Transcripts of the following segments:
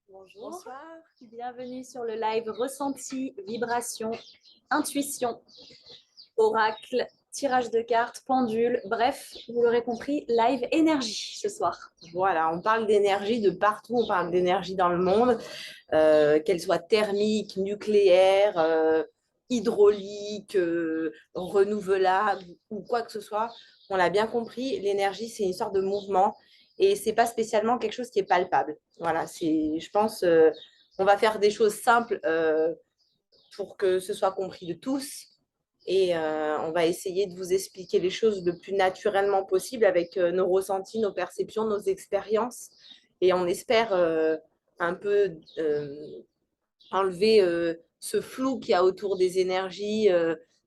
Bonjour. Bonsoir, bienvenue sur le live ressenti, vibration, intuition, oracle, tirage de cartes, pendule, bref, vous l'aurez compris, live énergie ce soir. Voilà, on parle d'énergie de partout, on parle d'énergie dans le monde, qu'elle soit thermique, nucléaire, hydraulique, renouvelable ou quoi que ce soit. On l'a bien compris, l'énergie, c'est une sorte de mouvement et c'est pas spécialement quelque chose qui est palpable. Voilà, je pense, on va faire des choses simples pour que ce soit compris de tous. Et on va essayer de vous expliquer les choses le plus naturellement possible avec nos ressentis, nos perceptions, nos expériences. Et on espère un peu enlever ce flou qu'il y a autour des énergies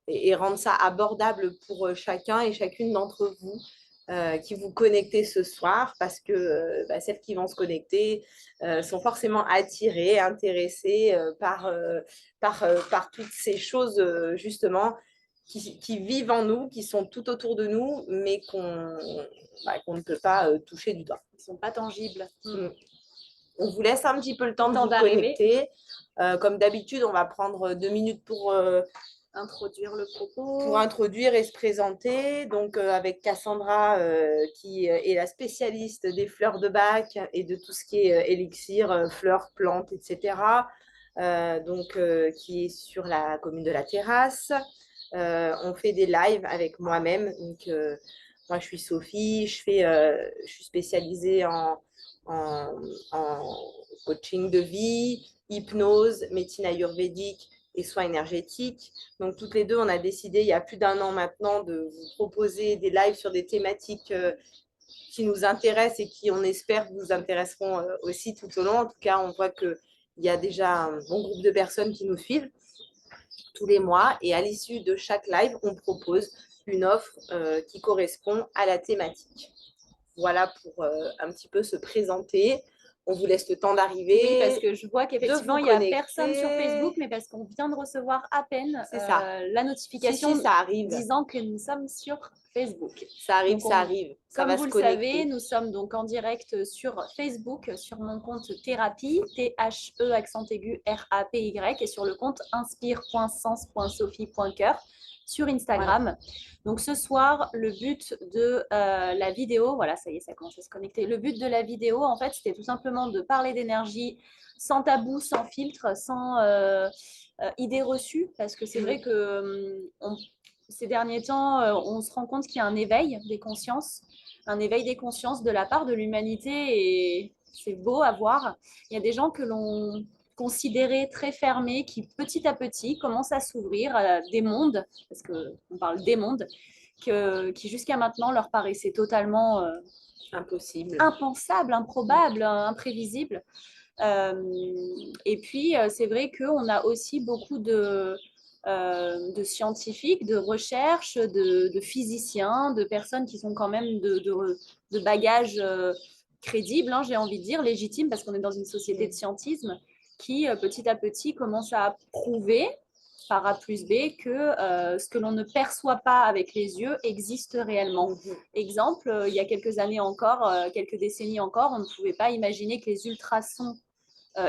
et rendre ça abordable pour chacun et chacune d'entre vous qui vous connectez ce soir parce que celles qui vont se connecter sont forcément attirées, intéressées par toutes ces choses justement qui vivent en nous, qui sont tout autour de nous, mais qu'on ne peut pas toucher du doigt. Ils ne sont pas tangibles. On vous laisse un petit peu le temps de vous connecter. Comme d'habitude, on va prendre 2 minutes pour introduire le propos. Pour introduire et se présenter. Donc, avec Cassandra, qui est la spécialiste des fleurs de bac et de tout ce qui est élixir, fleurs, plantes, etc. Qui est sur la commune de la Terrasse. On fait des lives avec moi-même. Donc, moi, je suis Sophie. Je suis spécialisée en coaching de vie, hypnose, médecine ayurvédique et soins énergétiques. Donc, toutes les deux, on a décidé il y a plus d'1 an maintenant de vous proposer des lives sur des thématiques qui nous intéressent et qui, on espère, vous intéresseront aussi tout au long. En tout cas, on voit qu'il y a déjà un bon groupe de personnes qui nous suivent tous les mois. Et à l'issue de chaque live, on propose une offre qui correspond à la thématique. Voilà pour un petit peu se présenter. On vous laisse le temps d'arriver. Oui, parce que je vois qu'effectivement, il n'y a personne sur Facebook, mais parce qu'on vient de recevoir à peine la notification ça arrive. disant que nous sommes sur Facebook. Ça arrive, donc ça arrive. Ça comme vous le savez, nous sommes donc en direct sur Facebook, sur mon compte Thérapie, T-H-E accent aigu R-A-P-Y, et sur le compte inspire.sens.sophie.coeur sur Instagram. Voilà. Donc ce soir, le but de la vidéo, voilà, ça y est, ça commence à se connecter. Le but de la vidéo, en fait, c'était tout simplement de parler d'énergie sans tabou, sans filtre, sans idées reçues, parce que c'est vrai que ces derniers temps, on se rend compte qu'il y a un éveil des consciences de la part de l'humanité, et c'est beau à voir. Il y a des gens que l'on considérés très fermés qui petit à petit commencent à s'ouvrir à des mondes, parce qu'on parle des mondes, qui jusqu'à maintenant leur paraissaient totalement impensables, improbables, imprévisibles. Et puis, c'est vrai qu'on a aussi beaucoup de scientifiques, de recherches, de physiciens, de personnes qui sont quand même de bagages crédibles, hein, j'ai envie de dire, légitimes, parce qu'on est dans une société de scientisme, qui petit à petit commence à prouver par A plus B que ce que l'on ne perçoit pas avec les yeux existe réellement. Exemple, il y a quelques années encore, quelques décennies encore, on ne pouvait pas imaginer que les ultrasons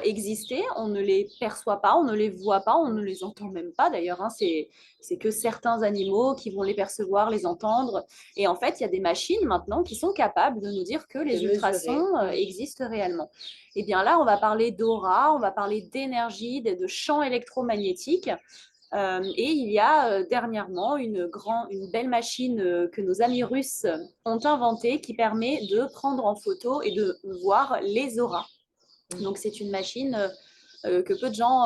existaient, on ne les perçoit pas, on ne les voit pas, on ne les entend même pas d'ailleurs, hein. C'est que certains animaux qui vont les percevoir, les entendre, et en fait il y a des machines maintenant qui sont capables de nous dire que les ultrasons existent réellement. Et bien là on va parler d'aura, on va parler d'énergie, de champs électromagnétiques. Et il y a dernièrement une belle machine que nos amis russes ont inventée qui permet de prendre en photo et de voir les auras. Donc, c'est une machine que peu de gens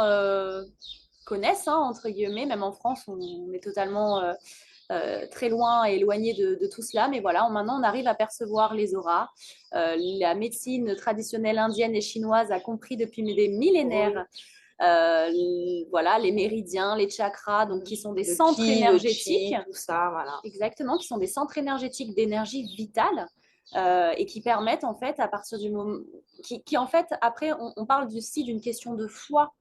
connaissent, hein, entre guillemets. Même en France, on est totalement très loin et éloigné de tout cela. Mais voilà, maintenant, on arrive à percevoir les auras. La médecine traditionnelle indienne et chinoise a compris depuis des millénaires voilà, les méridiens, les chakras, donc qui sont des centres énergétiques. Tout ça, voilà. Exactement, qui sont des centres énergétiques d'énergie vitale. Et qui permettent en fait à partir du moment qui en fait après on parle aussi d'une question de foi,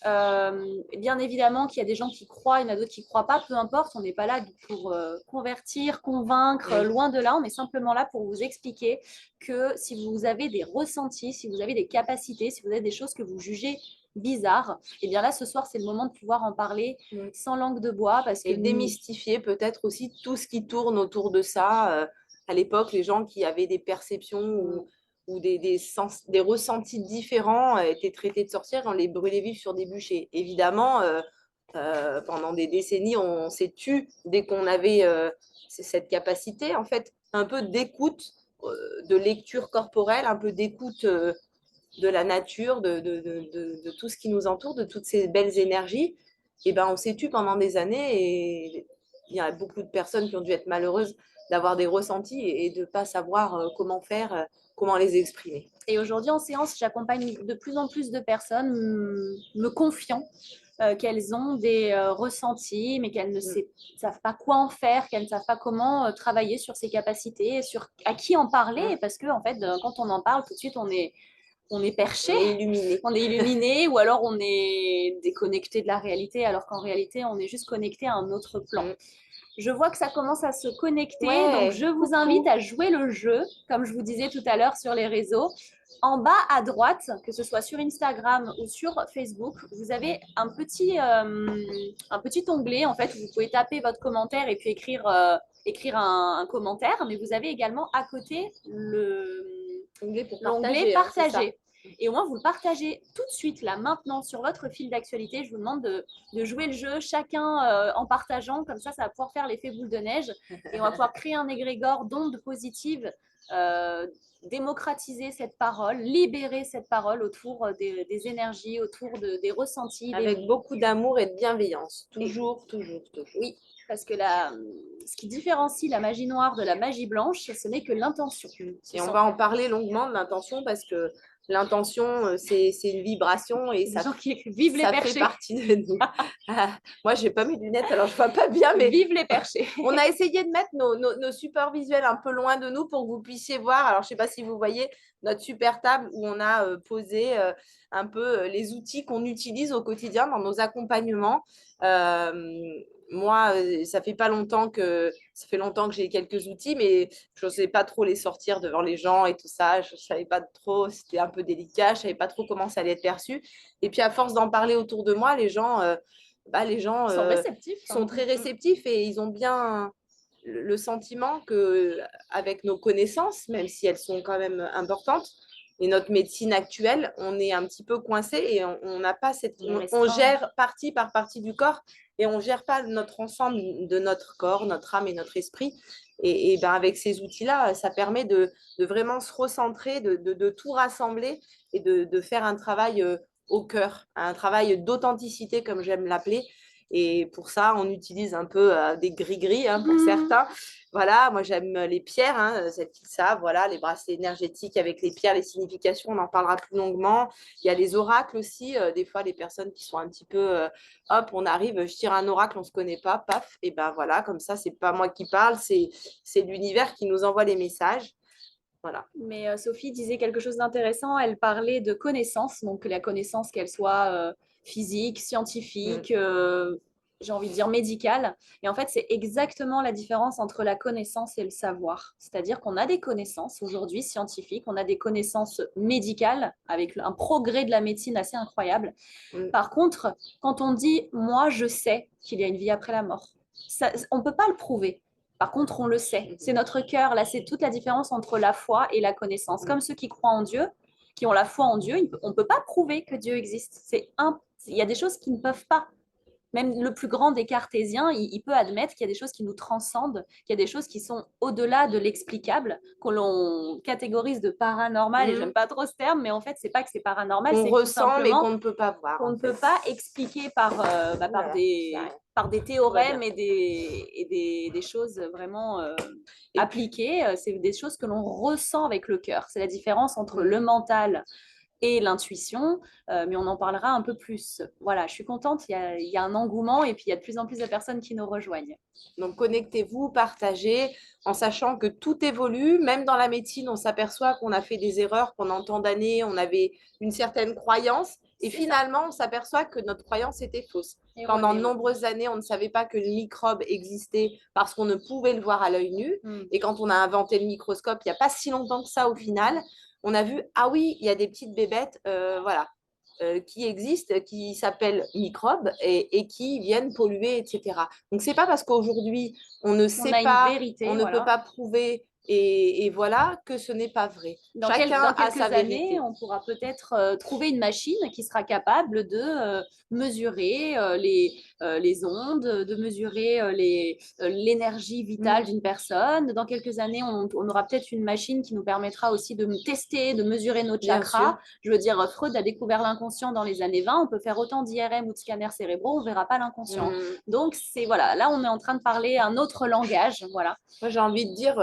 Bien évidemment qu'il y a des gens qui croient, il y en a d'autres qui ne croient pas, peu importe, on n'est pas là pour convertir, convaincre, loin de là, on est simplement là pour vous expliquer que si vous avez des ressentis, si vous avez des capacités, si vous avez des choses que vous jugez bizarres, et bien là ce soir c'est le moment de pouvoir en parler sans langue de bois parce que et démystifier peut-être aussi tout ce qui tourne autour de ça. À l'époque, les gens qui avaient des perceptions ou des ressentis différents étaient traités de sorcières, on les brûlait vifs sur des bûchers. Évidemment, pendant des décennies, on s'est tu dès qu'on avait cette capacité, en fait, un peu d'écoute, de lecture corporelle, un peu d'écoute de la nature, de tout ce qui nous entoure, de toutes ces belles énergies. Et ben, on s'est tu pendant des années et il y a beaucoup de personnes qui ont dû être malheureuses d'avoir des ressentis et de ne pas savoir comment faire, comment les exprimer. Et aujourd'hui, en séance, j'accompagne de plus en plus de personnes me confiant qu'elles ont des ressentis, mais qu'elles ne savent pas quoi en faire, qu'elles ne savent pas comment travailler sur ces capacités, sur à qui en parler, parce que en fait, quand on en parle, tout de suite, on est perché, on est illuminé, ou alors on est déconnecté de la réalité, alors qu'en réalité, on est juste connecté à un autre plan. Je vois que ça commence à se connecter, donc je vous invite à jouer le jeu, comme je vous disais tout à l'heure sur les réseaux. En bas à droite, que ce soit sur Instagram ou sur Facebook, vous avez un petit onglet en fait où vous pouvez taper votre commentaire et puis écrire un commentaire, mais vous avez également à côté l'onglet partager. Et au moins, vous le partagez tout de suite, là, maintenant, sur votre fil d'actualité. Je vous demande de jouer le jeu, chacun en partageant. Comme ça va pouvoir faire l'effet boule de neige. Et on va pouvoir créer un égrégore d'ondes positives, démocratiser cette parole, libérer cette parole autour des énergies, autour des ressentis. Avec beaucoup d'amour et de bienveillance. Toujours. Oui, parce que ce qui différencie la magie noire de la magie blanche, ce n'est que l'intention. Et on va en parler longuement de l'intention parce que l'intention, c'est une vibration et ça, vive les perchés. Fait partie de nous. Moi, je n'ai pas mes lunettes, alors je ne vois pas bien, mais vive les perchés. On a essayé de mettre nos supports visuels un peu loin de nous pour que vous puissiez voir. Alors, je ne sais pas si vous voyez notre super table où on a posé un peu les outils qu'on utilise au quotidien dans nos accompagnements. Moi, ça fait longtemps que j'ai quelques outils, mais je n'osais pas trop les sortir devant les gens et tout ça. Je ne savais pas trop, c'était un peu délicat, je ne savais pas trop comment ça allait être perçu. Et puis, à force d'en parler autour de moi, les gens sont réceptifs, sont très réceptifs et ils ont bien le sentiment qu'avec nos connaissances, même si elles sont quand même importantes, et notre médecine actuelle, on est un petit peu coincé et on n'a pas on gère partie par partie du corps et on ne gère pas notre ensemble de notre corps, notre âme et notre esprit. Et ben avec ces outils-là, ça permet de vraiment se recentrer, de tout rassembler et de faire un travail au cœur, un travail d'authenticité, comme j'aime l'appeler. Et pour ça, on utilise un peu des gris-gris pour certains. Voilà, moi j'aime les pierres, celles qui savent, voilà, les bracelets énergétiques avec les pierres, les significations, on en parlera plus longuement. Il y a les oracles aussi, des fois les personnes qui sont un petit peu, hop, on arrive, je tire un oracle, on ne se connaît pas, paf, et ben voilà, comme ça, c'est pas moi qui parle, c'est l'univers qui nous envoie les messages. Voilà. Mais Sophie disait quelque chose d'intéressant, elle parlait de connaissance, donc la connaissance qu'elle soit physique, scientifique, j'ai envie de dire médicale. Et en fait, c'est exactement la différence entre la connaissance et le savoir. C'est-à-dire qu'on a des connaissances aujourd'hui scientifiques, on a des connaissances médicales avec un progrès de la médecine assez incroyable. Par contre, quand on dit « moi, je sais qu'il y a une vie après la mort », on ne peut pas le prouver. Par contre, on le sait. C'est notre cœur. Là, c'est toute la différence entre la foi et la connaissance. Comme ceux qui croient en Dieu, qui ont la foi en Dieu, on ne peut pas prouver que Dieu existe. Il y a des choses qui ne peuvent pas. Même le plus grand des cartésiens, il peut admettre qu'il y a des choses qui nous transcendent, qu'il y a des choses qui sont au-delà de l'explicable, que l'on catégorise de paranormal, et j'aime pas trop ce terme, mais en fait, c'est pas que c'est paranormal, c'est qu'on ressent, mais qu'on ne peut pas voir. Qu'on ne peut pas expliquer par des théorèmes et des choses vraiment appliquées. C'est des choses que l'on ressent avec le cœur. C'est la différence entre le mental et l'intuition, mais on en parlera un peu plus. Voilà, je suis contente, il y a un engouement et puis il y a de plus en plus de personnes qui nous rejoignent. Donc connectez-vous, partagez, en sachant que tout évolue. Même dans la médecine, on s'aperçoit qu'on a fait des erreurs pendant tant d'années, on avait une certaine croyance. Et C'est finalement, on s'aperçoit que notre croyance était fausse. Pendant de nombreuses années, on ne savait pas que le microbe existait parce qu'on ne pouvait le voir à l'œil nu. Et quand on a inventé le microscope, il n'y a pas si longtemps que ça au final, on a vu, ah oui, il y a des petites bébêtes, voilà, qui existent, qui s'appellent microbes et qui viennent polluer, etc. Donc, c'est pas parce qu'aujourd'hui, on ne sait On a une pas, vérité, on ne peut pas prouver et voilà que ce n'est pas vrai. Chacun Dans a sa quelques années, vérité. on pourra peut-être trouver une machine qui sera capable de mesurer les ondes, de mesurer l'énergie vitale d'une personne. Dans quelques années, on aura peut-être une machine qui nous permettra aussi de tester, de mesurer nos Bien chakras. sûr. Je veux dire, Freud a découvert l'inconscient dans les années 20. On peut faire autant d'IRM ou de scanners cérébraux, on ne verra pas l'inconscient. Donc, voilà, là, on est en train de parler un autre langage. Voilà. Moi, j'ai envie de dire,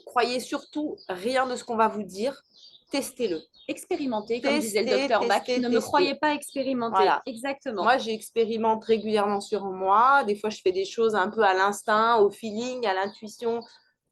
croyez surtout rien de ce qu'on va vous dire, testez-le. Expérimenter, comme disait le docteur Bach. Ne me croyez pas expérimenter. Voilà. Exactement. Moi, j'expérimente régulièrement sur moi. Des fois, je fais des choses un peu à l'instinct, au feeling, à l'intuition.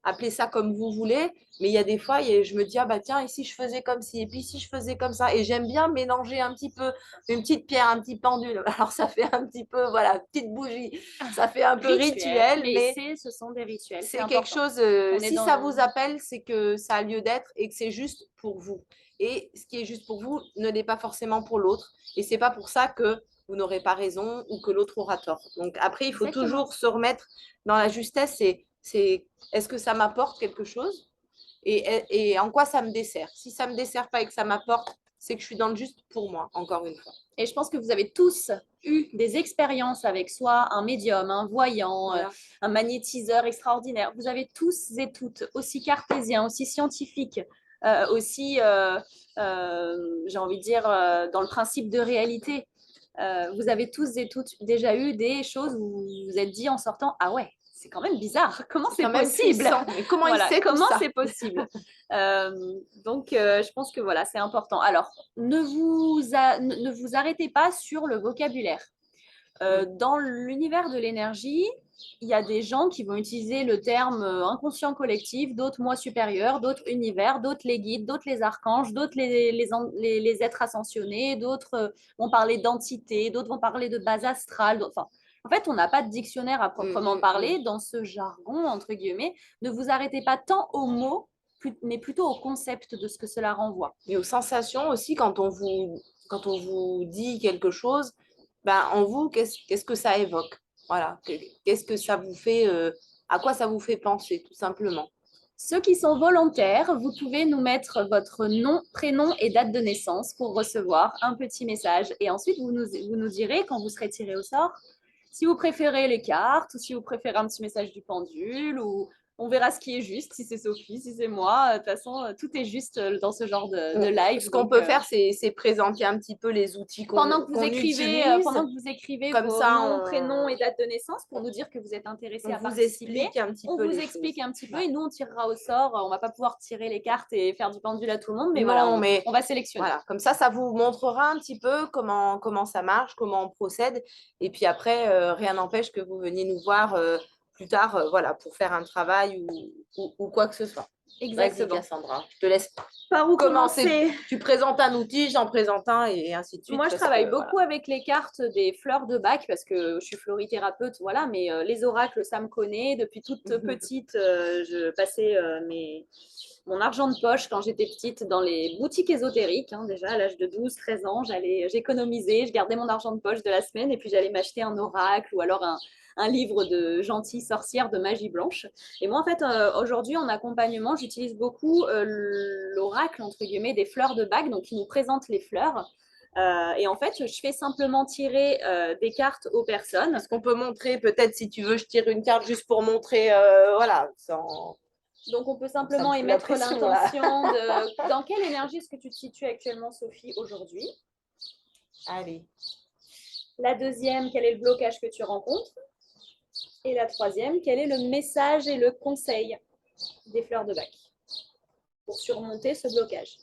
Appelez ça comme vous voulez. Mais il y a des fois, je me dis, ah bah tiens, et si je faisais comme ci, et puis si je faisais comme ça. Et j'aime bien mélanger un petit peu une petite pierre, un petit pendule. Alors, ça fait un petit peu, voilà, petite bougie. Ça fait un peu rituel, mais ce sont des rituels. c'est quelque chose, si ça vous appelle, c'est que ça a lieu d'être et que c'est juste pour vous. Et ce qui est juste pour vous ne l'est pas forcément pour l'autre. Et c'est pas pour ça que vous n'aurez pas raison ou que l'autre aura tort. Donc après, il faut toujours se remettre dans la justesse. C'est est-ce que ça m'apporte quelque chose et en quoi ça me dessert. Si ça me dessert pas et que ça m'apporte, c'est que je suis dans le juste pour moi, encore une fois. Et je pense que vous avez tous eu des expériences avec soit un médium, un voyant, un magnétiseur extraordinaire. Vous avez tous et toutes, aussi cartésiens, aussi scientifiques, aussi, j'ai envie de dire, dans le principe de réalité. Vous avez tous et toutes déjà eu des choses où vous vous êtes dit en sortant, ah ouais, c'est quand même bizarre. Comment c'est possible? Mais comment il sait comment tout ça? c'est possible? Donc, je pense que voilà, c'est important. Alors, ne vous arrêtez pas sur le vocabulaire. Dans l'univers de l'énergie, il y a des gens qui vont utiliser le terme inconscient collectif, d'autres moi supérieur, d'autres univers, d'autres les guides, d'autres les archanges, d'autres les êtres ascensionnés, d'autres vont parler d'entité, d'autres vont parler de base astrale. Enfin, en fait, on n'a pas de dictionnaire à proprement parler dans ce jargon, entre guillemets. Ne vous arrêtez pas tant aux mots, mais plutôt au concept de ce que cela renvoie. Et aux sensations aussi, quand on vous dit quelque chose, ben, en vous, qu'est-ce que ça évoque? Voilà. Qu'est-ce que ça vous fait, à quoi ça vous fait penser, tout simplement. Ceux qui sont volontaires, vous pouvez nous mettre votre nom, prénom et date de naissance pour recevoir un petit message. Et ensuite, vous nous direz, quand vous serez tiré au sort, si vous préférez les cartes ou si vous préférez un petit message du pendule ou on verra ce qui est juste, si c'est Sophie, si c'est moi. De toute façon, tout est juste dans ce genre de live. Ce qu'on peut faire, c'est présenter un petit peu les outils qu'on utilise. Pendant que vous écrivez comme vos ça, noms, prénoms et date de naissance pour nous dire que vous êtes intéressé à participer. On vous explique un petit peu et nous, on tirera au sort. On ne va pas pouvoir tirer les cartes et faire du pendule à tout le monde, mais on va sélectionner. Voilà, comme ça vous montrera un petit peu comment ça marche, comment on procède. Et puis après, rien n'empêche que vous veniez nous voir plus tard voilà, pour faire un travail ou quoi que ce soit. Exactement. Vas-y, Cassandra, je te laisse. Par où commencer? Tu présentes un outil, j'en présente un et ainsi de suite. Moi, je travaille beaucoup avec les cartes des fleurs de Bach parce que je suis florithérapeute, voilà, mais les oracles, ça me connaît. Depuis toute petite, je passais mon argent de poche quand j'étais petite dans les boutiques ésotériques. Déjà, à l'âge de 12-13 ans, j'économisais, je gardais mon argent de poche de la semaine et puis j'allais m'acheter un oracle ou alors un livre de gentilles sorcières de magie blanche. Et moi, en fait, aujourd'hui, en accompagnement, j'utilise beaucoup l'oracle, entre guillemets, des fleurs de Bach, donc qui nous présente les fleurs. Et en fait, je fais simplement tirer des cartes aux personnes. Est-ce qu'on peut montrer, peut-être, si tu veux, je tire une carte juste pour montrer, voilà, sans... Donc, on peut simplement émettre l'intention de... Dans quelle énergie est-ce que tu te situes actuellement, Sophie, aujourd'hui? Allez. La deuxième, quel est le blocage que tu rencontres? Et la troisième, quel est le message et le conseil des fleurs de Bach pour surmonter ce blocage?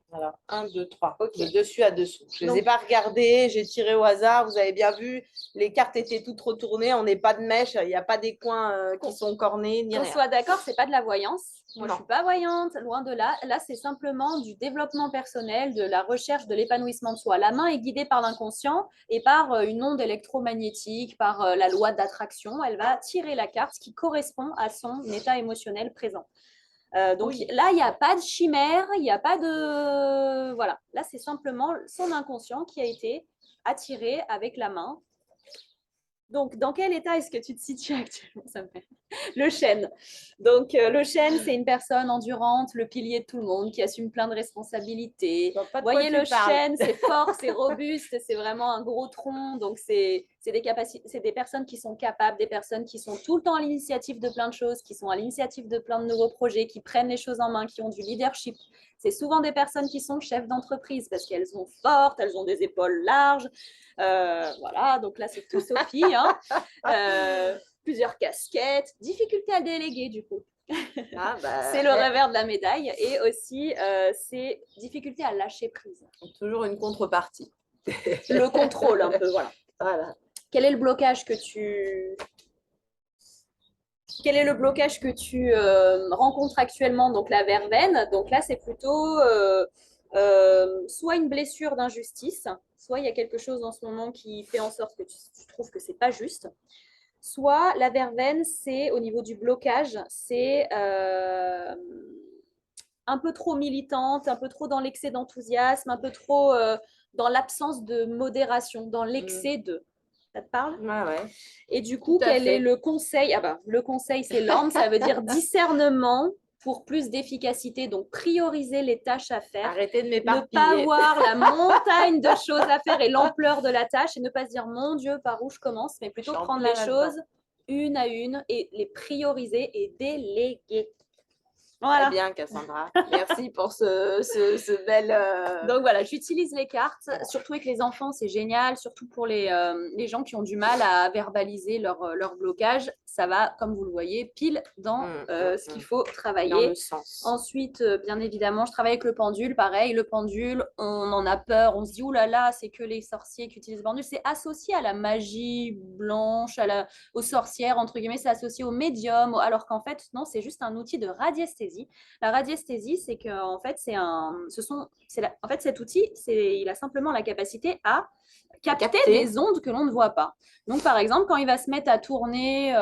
Voilà, 1, 2, 3. Ok. De dessus à dessous. Je ne les ai Donc- pas regardées, j'ai tiré au hasard. Vous avez bien vu, les cartes étaient toutes retournées. On n'est pas de mèche, il n'y a pas des coins qui sont cornés, ni Qu'on rien. soit d'accord, c'est pas de la voyance. Moi, je Non. suis pas voyante, loin de là. Là, c'est simplement du développement personnel, de la recherche de l'épanouissement de soi. La main est guidée par l'inconscient et par une onde électromagnétique, par la loi d'attraction. Elle va tirer la carte qui correspond à son état émotionnel présent. Donc Oui. là, il n'y a pas de chimère, il n'y a pas de... Voilà, là, c'est simplement son inconscient qui a été attiré avec la main. Donc, dans quel état est-ce que tu te situes actuellement? Ça me fait... Le chêne. Donc, le chêne, c'est une personne endurante, le pilier de tout le monde, qui assume plein de responsabilités. Je vois pas de Voyez, quoi le tu parles. chêne, c'est fort, c'est robuste, c'est vraiment un gros tronc. Donc, c'est des personnes qui sont capables, des personnes qui sont tout le temps à l'initiative de plein de choses, qui sont à l'initiative de plein de nouveaux projets, qui prennent les choses en main, qui ont du leadership. C'est souvent des personnes qui sont chefs d'entreprise parce qu'elles sont fortes, elles ont des épaules larges. Voilà, donc là, c'est tout Sophie. Hein. Plusieurs casquettes, difficulté à déléguer du coup. Ah, bah, C'est le revers de la médaille et aussi c'est difficulté à lâcher prise. toujours une contrepartie. Le contrôle un peu, voilà. Voilà. Quel est le blocage que tu rencontres actuellement? Donc la verveine, donc là c'est plutôt soit une blessure d'injustice, soit il y a quelque chose en ce moment qui fait en sorte que tu trouves que c'est pas juste. Soit la verveine, c'est au niveau du blocage, c'est un peu trop militante, un peu trop dans l'excès d'enthousiasme, un peu trop dans l'absence de modération, dans l'excès de. Ça te parle? Ouais. Et du coup, Tout à quel fait. est le conseil? Ah bah, le conseil, c'est l'orme, ça veut dire discernement pour plus d'efficacité. Donc, prioriser les tâches à faire. Arrêtez de Ne m'éparpiller. pas voir la montagne de choses à faire et l'ampleur de la tâche et ne pas se dire, mon Dieu, par où je commence, mais plutôt prendre les choses une à une et les prioriser et déléguer. Voilà. Très bien, Cassandra. Merci pour ce bel... Donc voilà, j'utilise les cartes, surtout avec les enfants, c'est génial, surtout pour les gens qui ont du mal à verbaliser leur blocage. Ça va, comme vous le voyez, pile dans ce qu'il faut travailler. Dans le sens. Ensuite, bien évidemment, je travaille avec le pendule. Pareil, le pendule, on en a peur, on se dit, oulala, là là, c'est que les sorciers qui utilisent le pendule. C'est associé à la magie blanche, aux sorcières, entre guillemets, c'est associé aux médiums, alors qu'en fait, non, c'est juste un outil de radiesthésie. La radiesthésie, c'est qu'en fait, en fait, cet outil, il a simplement la capacité à capter des ondes que l'on ne voit pas. Donc, par exemple, quand il va se mettre à tourner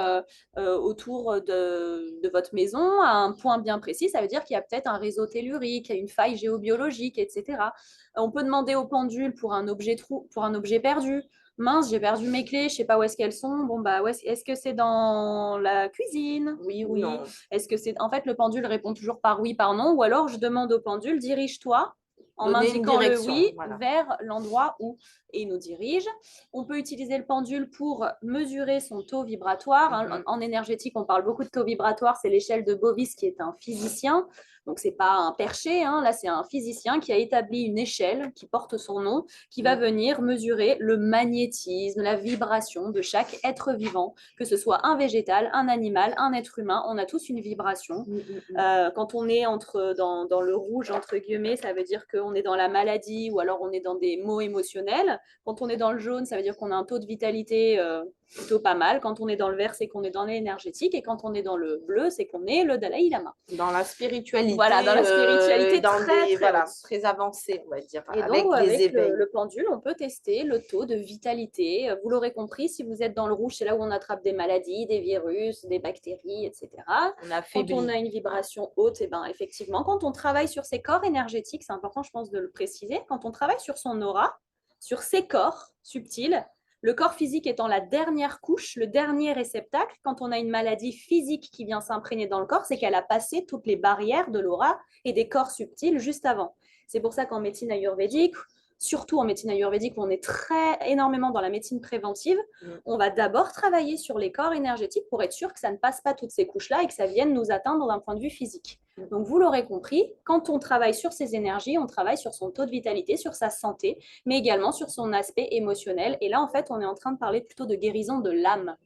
autour de votre maison à un point bien précis, ça veut dire qu'il y a peut-être un réseau tellurique, une faille géobiologique, etc. On peut demander au pendule pour un objet perdu. Mince, j'ai perdu mes clés, je sais pas où est-ce qu'elles sont. Bon, bah, est-ce que c'est dans la cuisine? Oui ou non? Est-ce que c'est... En fait, le pendule répond toujours par oui, par non. Ou alors, je demande au pendule, dirige-toi en m'indiquant le oui vers l'endroit où et il nous dirige. On peut utiliser le pendule pour mesurer son taux vibratoire. En énergétique, on parle beaucoup de taux vibratoire. C'est l'échelle de Bovis qui est un physicien. Donc, ce n'est pas un perché. Là, c'est un physicien qui a établi une échelle qui porte son nom, qui va venir mesurer le magnétisme, la vibration de chaque être vivant, que ce soit un végétal, un animal, un être humain. On a tous une vibration. Quand on est dans le rouge, entre guillemets, ça veut dire qu'on est dans la maladie ou alors on est dans des maux émotionnels. Quand on est dans le jaune, ça veut dire qu'on a un taux de vitalité plutôt pas mal. Quand on est dans le vert, c'est qu'on est dans l'énergétique. Et quand on est dans le bleu, c'est qu'on est le Dalai Lama. Dans la spiritualité. Voilà, dans la spiritualité très avancée, on va dire. Et donc, avec le pendule, on peut tester le taux de vitalité. Vous l'aurez compris, si vous êtes dans le rouge, c'est là où on attrape des maladies, des virus, des bactéries, etc. Quand on a une vibration haute, et ben, effectivement, quand on travaille sur ses corps énergétiques, c'est important, je pense, de le préciser, quand on travaille sur son aura, sur ses corps subtils, le corps physique étant la dernière couche, le dernier réceptacle, quand on a une maladie physique qui vient s'imprégner dans le corps, c'est qu'elle a passé toutes les barrières de l'aura et des corps subtils juste avant. C'est pour ça qu'en médecine ayurvédique, surtout en médecine ayurvédique où on est énormément dans la médecine préventive, on va d'abord travailler sur les corps énergétiques pour être sûr que ça ne passe pas toutes ces couches-là et que ça vienne nous atteindre d'un point de vue physique. Donc, vous l'aurez compris, quand on travaille sur ces énergies, on travaille sur son taux de vitalité, sur sa santé, mais également sur son aspect émotionnel. Et là, en fait, on est en train de parler plutôt de guérison de l'âme.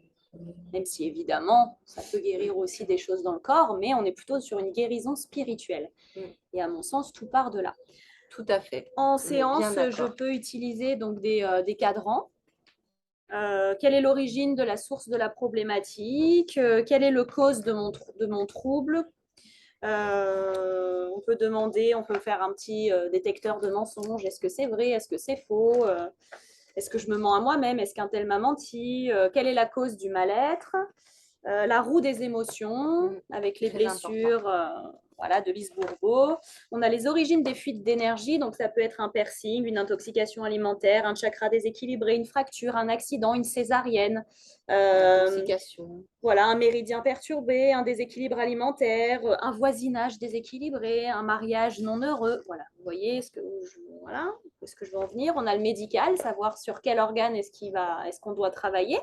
Même si, évidemment, ça peut guérir aussi des choses dans le corps, mais on est plutôt sur une guérison spirituelle. Et à mon sens, tout part de là. Tout à fait. En On est bien séance, je d'accord. peux utiliser donc des cadrans. Quelle est l'origine de la source de la problématique? Quelle est le cause de mon trouble? On peut demander, on peut faire un petit détecteur de mensonges. Est-ce que c'est vrai? Est-ce que c'est faux? Est-ce que je me mens à moi-même? Est-ce qu'un tel m'a menti? Quelle est la cause du mal-être? La roue des émotions, avec les Très important. blessures voilà, de Lise Bourbeau. On a les origines des fuites d'énergie, donc ça peut être un piercing, une intoxication alimentaire, un chakra déséquilibré, une fracture, un accident, une césarienne. Intoxication. Voilà, un méridien perturbé, un déséquilibre alimentaire, un voisinage déséquilibré, un mariage non heureux. Voilà, vous voyez voilà, est-ce que je veux en venir. On a le médical, savoir sur quel organe est-ce qu'on doit travailler.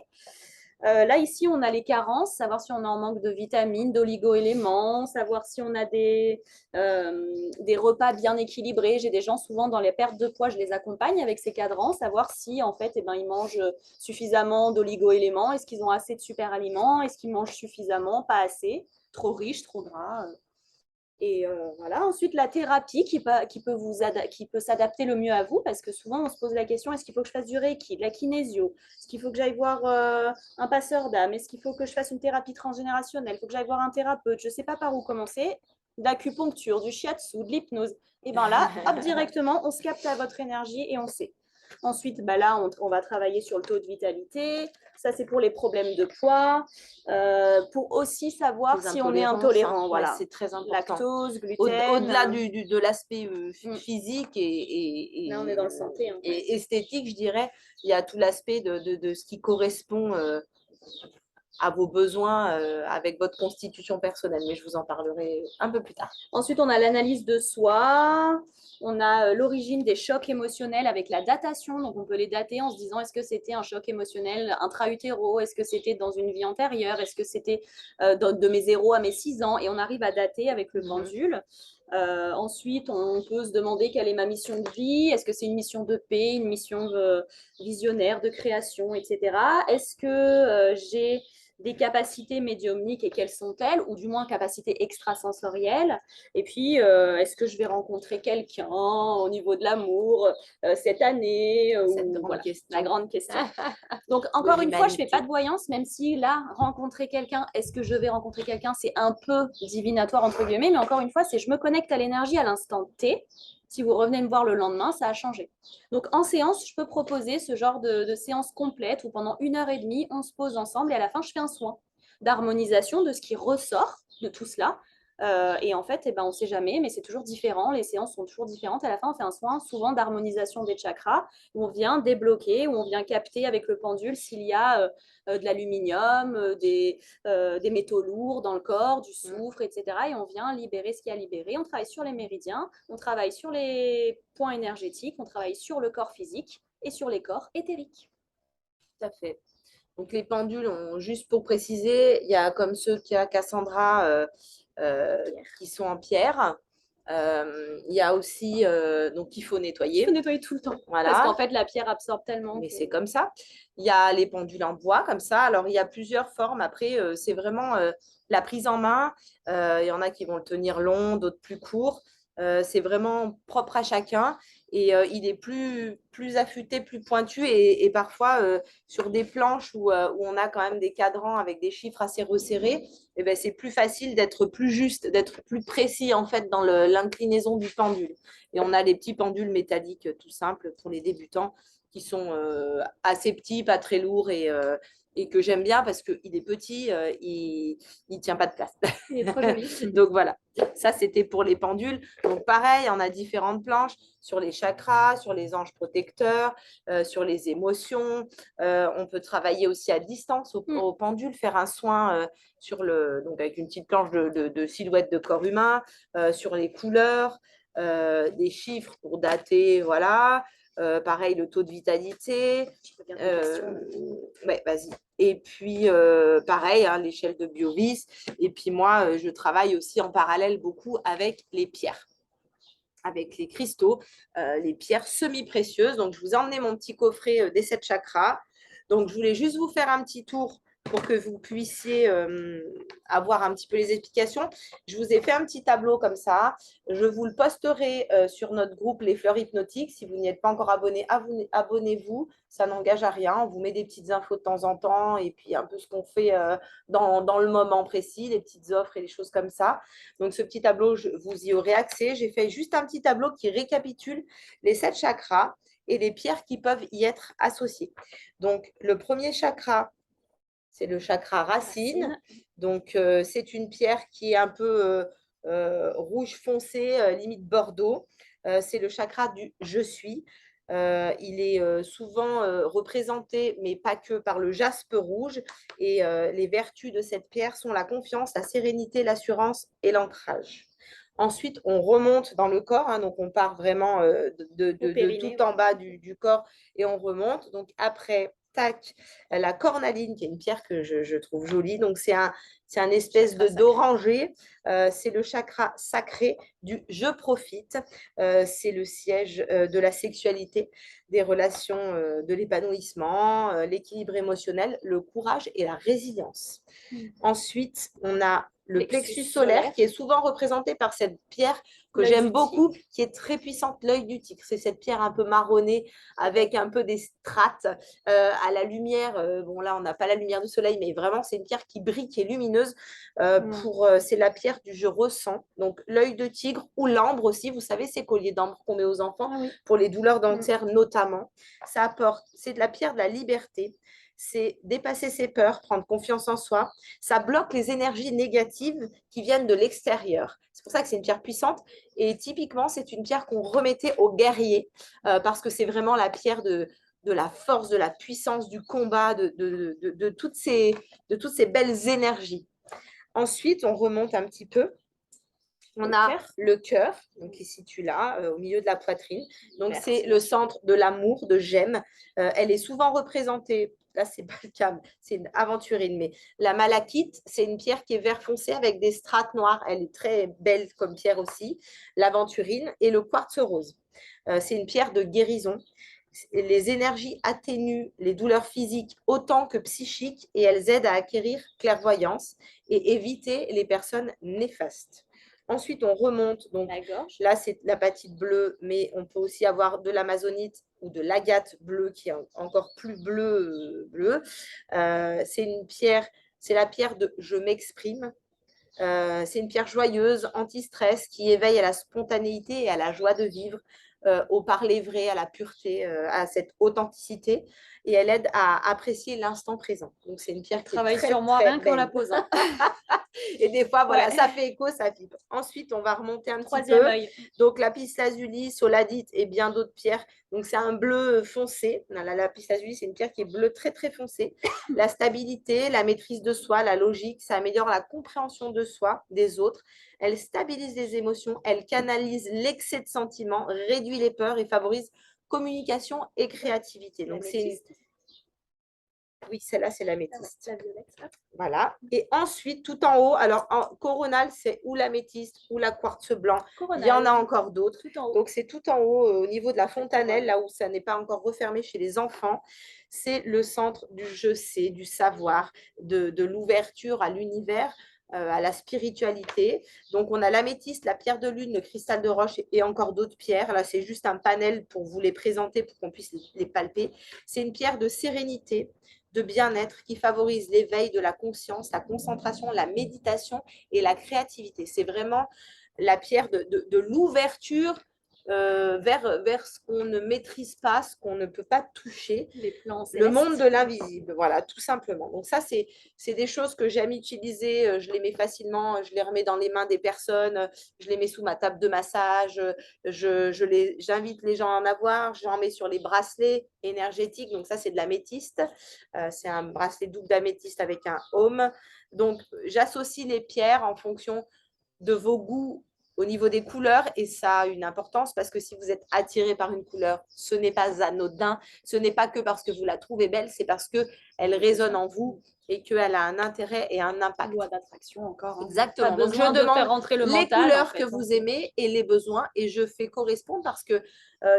Là, ici, on a les carences, savoir si on est en manque de vitamines, d'oligo-éléments, savoir si on a des repas bien équilibrés. J'ai des gens, souvent, dans les pertes de poids, je les accompagne avec ces cadrans, savoir si, en fait, eh ben, ils mangent suffisamment d'oligo-éléments, est-ce qu'ils ont assez de super aliments, est-ce qu'ils mangent suffisamment, pas assez, trop riche, trop gras. Et voilà. Ensuite, la thérapie qui peut s'adapter le mieux à vous, parce que souvent, on se pose la question, est-ce qu'il faut que je fasse du Reiki, de la kinésio? Est-ce qu'il faut que j'aille voir un passeur d'âme? Est-ce qu'il faut que je fasse une thérapie transgénérationnelle? Il faut que j'aille voir un thérapeute? Je ne sais pas par où commencer. D'acupuncture, du shiatsu, de l'hypnose. Et bien là, hop, directement, on se capte à votre énergie et on sait. Ensuite, bah là, on va travailler sur le taux de vitalité. Ça, c'est pour les problèmes de poids. Pour aussi savoir si on est intolérant. Voilà. C'est très important. Lactose, gluten. Au-delà de l'aspect physique là, on est dans le santé. Et esthétique, je dirais, il y a tout l'aspect de ce qui correspond à vos besoins avec votre constitution personnelle. Mais je vous en parlerai un peu plus tard. Ensuite, on a l'analyse de soi. On a l'origine des chocs émotionnels avec la datation. Donc, on peut les dater en se disant est-ce que c'était un choc émotionnel intra-utéro? Est-ce que c'était dans une vie antérieure? Est-ce que c'était de mes 0 à mes 6 ans? Et on arrive à dater avec le pendule. Ensuite, on peut se demander quelle est ma mission de vie. Est-ce que c'est une mission de paix, une mission visionnaire, de création, etc. Est-ce que j'ai des capacités médiumniques et quelles sont-elles, ou du moins capacités extrasensorielles. Et puis, est-ce que je vais rencontrer quelqu'un au niveau de l'amour cette année la grande question. Donc, encore une fois, je ne fais pas de voyance, même si là, rencontrer quelqu'un, est-ce que je vais rencontrer quelqu'un, c'est un peu divinatoire, entre guillemets, mais encore une fois, c'est je me connecte à l'énergie à l'instant T. Si vous revenez me voir le lendemain, ça a changé. Donc, en séance, je peux proposer ce genre de séance complète où pendant 1 heure et demie, on se pose ensemble et à la fin, je fais un soin d'harmonisation de ce qui ressort de tout cela. Et en fait, eh ben, on ne sait jamais, mais c'est toujours différent. Les séances sont toujours différentes. À la fin, on fait un soin souvent d'harmonisation des chakras où on vient débloquer, où on vient capter avec le pendule s'il y a de l'aluminium, des métaux lourds dans le corps, du soufre, etc. Et on vient libérer ce qu'il y a libéré. On travaille sur les méridiens, on travaille sur les points énergétiques, on travaille sur le corps physique et sur les corps éthériques. Tout à fait. Donc les pendules, juste pour préciser, il y a comme ceux qu'il y a Cassandra qui sont en pierre. Il y a aussi, donc il faut nettoyer. Il faut nettoyer tout le temps. Voilà. Parce qu'en fait, la pierre absorbe tellement. Mais c'est comme ça. Il y a les pendules en bois, comme ça. Alors, il y a plusieurs formes. Après, c'est vraiment la prise en main. Il y en a qui vont le tenir long, d'autres plus court. C'est vraiment propre à chacun. Et il est plus affûté, plus pointu. Et parfois, sur des planches où on a quand même des cadrans avec des chiffres assez resserrés, eh ben, c'est plus facile d'être plus juste, d'être plus précis en fait dans l'inclinaison du pendule. Et on a les petits pendules métalliques tout simples pour les débutants qui sont assez petits, pas très lourds et que j'aime bien parce qu'il est petit, il ne tient pas de place. Il est trop joli. Donc voilà, ça c'était pour les pendules. Donc pareil, on a différentes planches sur les chakras, sur les anges protecteurs, sur les émotions. On peut travailler aussi à distance au pendule, faire un soin donc avec une petite planche de silhouette de corps humain, sur les couleurs, des chiffres pour dater, voilà. Pareil, le taux de vitalité. Ouais, vas-y. Et puis, pareil, hein, l'échelle de Biovis. Et puis, moi, je travaille aussi en parallèle beaucoup avec les pierres, avec les cristaux, les pierres semi-précieuses. Donc, je vous ai emmené mon petit coffret des 7 chakras. Donc, je voulais juste vous faire un petit tour pour que vous puissiez avoir un petit peu les explications. Je vous ai fait un petit tableau comme ça. Je vous le posterai sur notre groupe Les Fleurs Hypnotiques. Si vous n'y êtes pas encore abonné, abonnez-vous. Ça n'engage à rien. On vous met des petites infos de temps en temps et puis un peu ce qu'on fait dans le moment précis, les petites offres et les choses comme ça. Donc, ce petit tableau, vous y aurez accès. J'ai fait juste un petit tableau qui récapitule les 7 chakras et les pierres qui peuvent y être associées. Donc, le premier chakra, c'est le chakra racine. Donc, c'est une pierre qui est un peu rouge foncé, limite bordeaux. C'est le chakra du je suis. Il est souvent représenté, mais pas que, par le jaspe rouge. Et les vertus de cette pierre sont la confiance, la sérénité, l'assurance et l'ancrage. Ensuite, on remonte dans le corps, hein, donc on part vraiment de tout en bas du corps et on remonte. Donc après, tac, la cornaline, qui est une pierre que je trouve jolie. Donc c'est un espèce d'oranger. C'est le chakra sacré du je profite. C'est le siège de la sexualité, des relations, de l'épanouissement, l'équilibre émotionnel, le courage et la résilience. Ensuite, on a le plexus solaire qui est souvent représenté par cette pierre que j'aime beaucoup, qui est très puissante, l'œil du tigre. C'est cette pierre un peu marronnée avec un peu des strates à la lumière. Bon, là, on n'a pas la lumière du soleil, mais vraiment, c'est une pierre qui brille, qui est lumineuse. C'est la pierre du je ressens. Donc, l'œil de tigre ou l'ambre aussi. Vous savez, ces colliers d'ambre qu'on met aux enfants pour les douleurs dentaires notamment. Ça apporte, c'est de la pierre de la liberté. C'est dépasser ses peurs, prendre confiance en soi. Ça bloque les énergies négatives qui viennent de l'extérieur. C'est pour ça que c'est une pierre puissante. Et typiquement, c'est une pierre qu'on remettait aux guerriers parce que c'est vraiment la pierre de la force, de la puissance, du combat, de toutes ces belles énergies. Ensuite, on remonte un petit peu. On a le cœur, donc qui se situe là, au milieu de la poitrine. Donc, c'est le centre de l'amour, de j'aime. Elle est souvent représentée, là, c'est pas le cas, c'est une aventurine, mais la malachite, c'est une pierre qui est vert foncé avec des strates noires. Elle est très belle comme pierre aussi. L'aventurine et le quartz rose. C'est une pierre de guérison. Les énergies atténuent les douleurs physiques autant que psychiques et elles aident à acquérir clairvoyance et éviter les personnes néfastes. Ensuite, on remonte. Donc, là, c'est l'apatite bleue, mais on peut aussi avoir de l'amazonite ou de l'agate bleue qui est encore plus bleu. C'est une pierre, c'est la pierre de je m'exprime. C'est une pierre joyeuse, anti-stress, qui éveille à la spontanéité et à la joie de vivre, au parler vrai, à la pureté, à cette authenticité. Et elle aide à apprécier l'instant présent. Donc, c'est une pierre qui travaille sur moi rien qu'en la posant. Et des fois, voilà, ça fait écho, ça vibre. Ensuite, on va remonter un petit peu. Donc, lapis lazuli, soladite et bien d'autres pierres. Donc, c'est un bleu foncé. La lapis lazuli, c'est une pierre qui est bleue très, très foncée. La stabilité, la maîtrise de soi, la logique, ça améliore la compréhension de soi, des autres. Elle stabilise les émotions, elle canalise l'excès de sentiments, réduit les peurs et favorise communication et créativité. Donc, c'est oui, celle-là, c'est l'améthyste. Voilà. Et ensuite, tout en haut, alors coronal, c'est ou l'améthyste ou la quartz blanc. Coronal. Il y en a encore d'autres. Donc, c'est tout en haut, au niveau de la fontanelle, là où ça n'est pas encore refermé chez les enfants. C'est le centre du je sais, du savoir, de l'ouverture à l'univers, à la spiritualité. Donc, on a l'améthyste, la pierre de lune, le cristal de roche et encore d'autres pierres. Là, c'est juste un panel pour vous les présenter, pour qu'on puisse les palper. C'est une pierre de sérénité, de bien-être qui favorise l'éveil de la conscience, la concentration, la méditation et la créativité. C'est vraiment la pierre de l'ouverture vers ce qu'on ne maîtrise pas, ce qu'on ne peut pas toucher, le monde de l'invisible, voilà, tout simplement. Donc ça, c'est des choses que j'aime utiliser, je les mets facilement, je les remets dans les mains des personnes, je les mets sous ma table de massage, j'invite les gens à en avoir, j'en mets sur les bracelets énergétiques, donc ça, c'est de l'améthyste, c'est un bracelet double d'améthyste avec un aume. Donc, j'associe les pierres en fonction de vos goûts au niveau des couleurs et ça a une importance parce que si vous êtes attiré par une couleur, ce n'est pas anodin, ce n'est pas que parce que vous la trouvez belle, c'est parce qu'elle résonne en vous et qu'elle a un intérêt et un impact. Loi d'attraction encore. Hein. Exactement. Pas Donc, je besoin de demande faire rentrer le les mental, couleurs en fait, que hein. vous aimez et les besoins et je fais correspondre parce que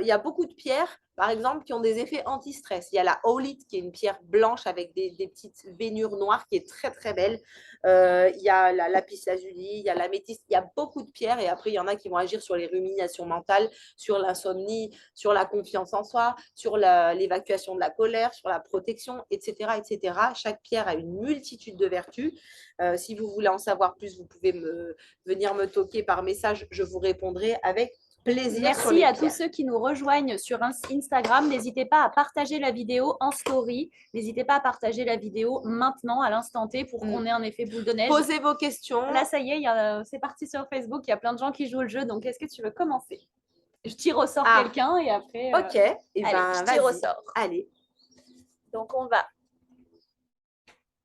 il y a beaucoup de pierres, par exemple, qui ont des effets anti-stress. Il y a la Aulite qui est une pierre blanche avec des petites veinures noires qui est très très belle. Il y a la lapis lazuli, il y a l'améthyste, il y a beaucoup de pierres et après il y en a qui vont agir sur les ruminations mentales, sur l'insomnie, sur la confiance en soi, sur l'évacuation de la colère, sur la protection, etc., etc. Chaque pierre a une multitude de vertus. Si vous voulez en savoir plus, vous pouvez venir me toquer par message, je vous répondrai avec plaisir. Merci à tous ceux qui nous rejoignent sur Instagram. N'hésitez pas à partager la vidéo en story. N'hésitez pas à partager la vidéo maintenant, à l'instant T, pour qu'on ait un effet boule de neige. Posez vos questions. Là, ça y est, c'est parti sur Facebook. Il y a plein de gens qui jouent le jeu. Donc, est-ce que tu veux commencer? Je tire au sort quelqu'un et après. Ok. Et allez, je tire au sort. Allez. Donc, on va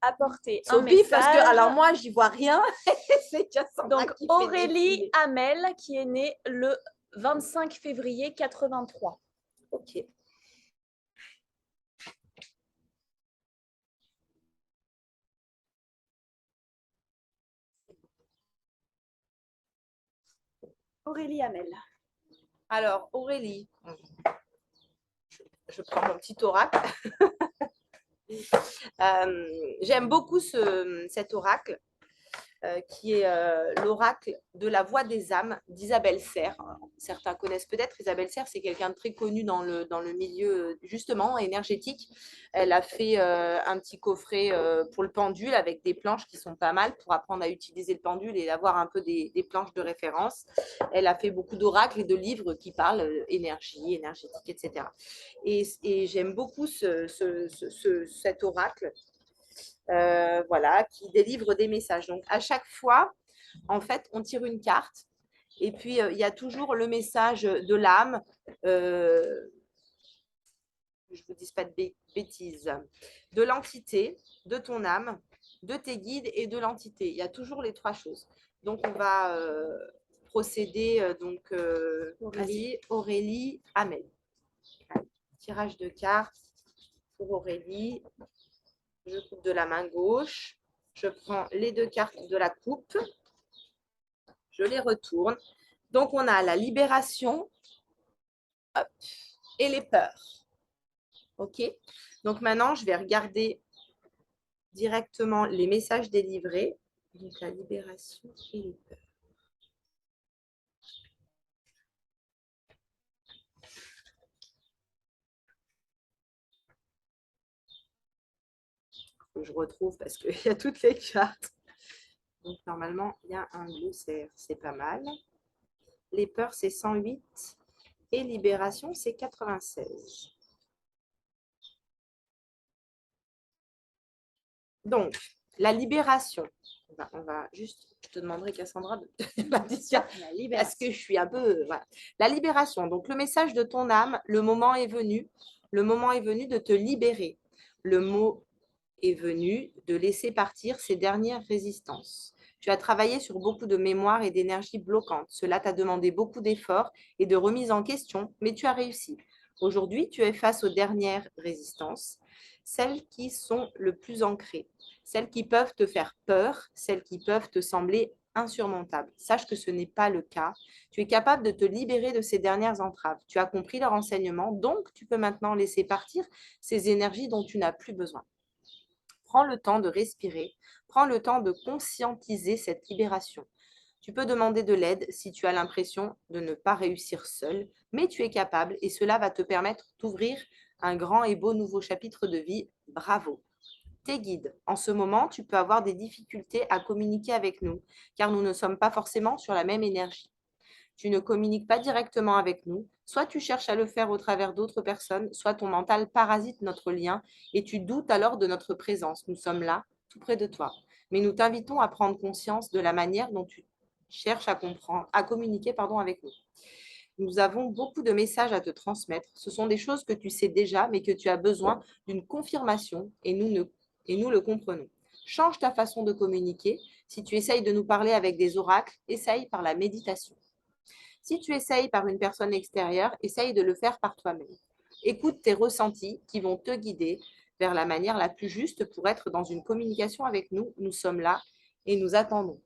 apporter un message. Parce que, alors moi, j'y vois rien. C'est donc Aurélie Hamel, qui est née le 25 février 83. Ok. Aurélie Hamel. Alors, Aurélie, je prends mon petit oracle. J'aime beaucoup cet oracle qui est l'oracle de la voix des âmes d'Isabelle Serres. Certains connaissent peut-être. Isabelle Serres, c'est quelqu'un de très connu dans le milieu justement énergétique. Elle a fait un petit coffret pour le pendule avec des planches qui sont pas mal pour apprendre à utiliser le pendule et avoir un peu des planches de référence. Elle a fait beaucoup d'oracles et de livres qui parlent énergie, énergétique, etc. Et j'aime beaucoup cet oracle. Voilà, qui délivre des messages. Donc, à chaque fois, en fait, on tire une carte et puis il y a toujours le message de l'âme. Je ne vous dis pas de bêtises. De l'entité, de ton âme, de tes guides et de l'entité. Il y a toujours les trois choses. Donc, on va procéder. Aurélie Hamel. Tirage de cartes pour Aurélie. Je coupe de la main gauche. Je prends les deux cartes de la coupe. Je les retourne. Donc, on a la libération et les peurs. OK? Donc, maintenant, je vais regarder directement les messages délivrés. Donc, la libération et les peurs. Que je retrouve parce qu'il y a toutes les cartes. Donc, normalement, il y a un glossaire. C'est pas mal. Les peurs, c'est 108. Et libération, c'est 96. Donc, la libération. On va juste, je te demanderai, Cassandra, de l'addition parce que je suis un peu. Voilà. La libération. Donc, le message de ton âme, le moment est venu. Le moment est venu de te libérer. Le mot est venu de laisser partir ces dernières résistances. Tu as travaillé sur beaucoup de mémoire et d'énergie bloquante. Cela t'a demandé beaucoup d'efforts et de remise en question, mais tu as réussi. Aujourd'hui, tu es face aux dernières résistances, celles qui sont le plus ancrées, celles qui peuvent te faire peur, celles qui peuvent te sembler insurmontables. Sache que ce n'est pas le cas. Tu es capable de te libérer de ces dernières entraves. Tu as compris leur enseignement, donc tu peux maintenant laisser partir ces énergies dont tu n'as plus besoin. Prends le temps de respirer, prends le temps de conscientiser cette libération. Tu peux demander de l'aide si tu as l'impression de ne pas réussir seul, mais tu es capable et cela va te permettre d'ouvrir un grand et beau nouveau chapitre de vie. Bravo! Tes guides. En ce moment, tu peux avoir des difficultés à communiquer avec nous, car nous ne sommes pas forcément sur la même énergie. Tu ne communiques pas directement avec nous, soit tu cherches à le faire au travers d'autres personnes, soit ton mental parasite notre lien et tu doutes alors de notre présence. Nous sommes là, tout près de toi. Mais nous t'invitons à prendre conscience de la manière dont tu cherches à communiquer avec nous. Nous avons beaucoup de messages à te transmettre. Ce sont des choses que tu sais déjà, mais que tu as besoin d'une confirmation et nous le comprenons. Change ta façon de communiquer. Si tu essayes de nous parler avec des oracles, essaye par la méditation. Si tu essayes par une personne extérieure, essaye de le faire par toi-même. Écoute tes ressentis qui vont te guider vers la manière la plus juste pour être dans une communication avec nous. Nous sommes là et nous attendons.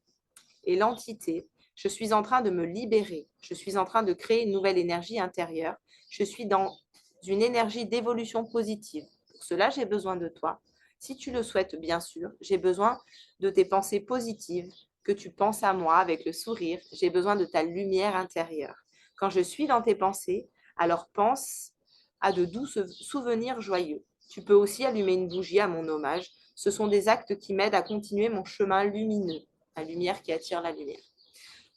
Et l'entité, je suis en train de me libérer. Je suis en train de créer une nouvelle énergie intérieure. Je suis dans une énergie d'évolution positive. Pour cela, j'ai besoin de toi. Si tu le souhaites, bien sûr, j'ai besoin de tes pensées positives, que tu penses à moi avec le sourire. J'ai besoin de ta lumière intérieure. Quand je suis dans tes pensées, alors pense à de doux souvenirs joyeux. Tu peux aussi allumer une bougie à mon hommage. Ce sont des actes qui m'aident à continuer mon chemin lumineux, la lumière qui attire la lumière.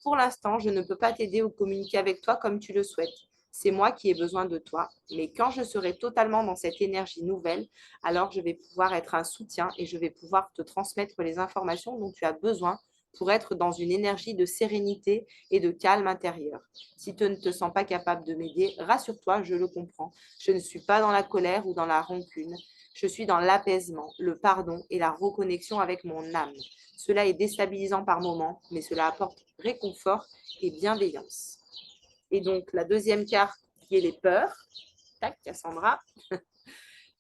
Pour l'instant, je ne peux pas t'aider ou communiquer avec toi comme tu le souhaites. C'est moi qui ai besoin de toi. Mais quand je serai totalement dans cette énergie nouvelle, alors je vais pouvoir être un soutien et je vais pouvoir te transmettre les informations dont tu as besoin pour être dans une énergie de sérénité et de calme intérieur. Si tu ne te sens pas capable de m'aider, rassure-toi, je le comprends. Je ne suis pas dans la colère ou dans la rancune. Je suis dans l'apaisement, le pardon et la reconnexion avec mon âme. Cela est déstabilisant par moments, mais cela apporte réconfort et bienveillance. Et donc, la deuxième carte qui est les peurs. Tac, Cassandra.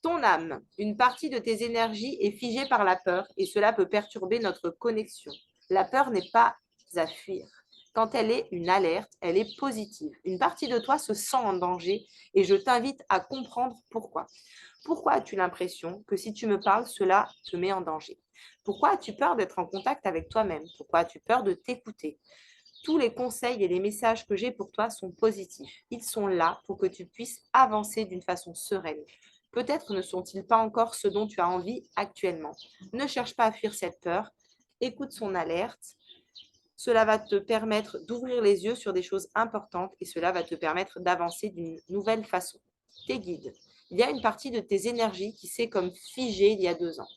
Ton âme, une partie de tes énergies est figée par la peur et cela peut perturber notre connexion. La peur n'est pas à fuir. Quand elle est une alerte, elle est positive. Une partie de toi se sent en danger et je t'invite à comprendre pourquoi. Pourquoi as-tu l'impression que si tu me parles, cela te met en danger? Pourquoi as-tu peur d'être en contact avec toi-même? Pourquoi as-tu peur de t'écouter? Tous les conseils et les messages que j'ai pour toi sont positifs. Ils sont là pour que tu puisses avancer d'une façon sereine. Peut-être ne sont-ils pas encore ce dont tu as envie actuellement. Ne cherche pas à fuir cette peur. Écoute son alerte. Cela va te permettre d'ouvrir les yeux sur des choses importantes et cela va te permettre d'avancer d'une nouvelle façon. Tes guides. Il y a une partie de tes énergies qui s'est comme figée il y a 2 ans.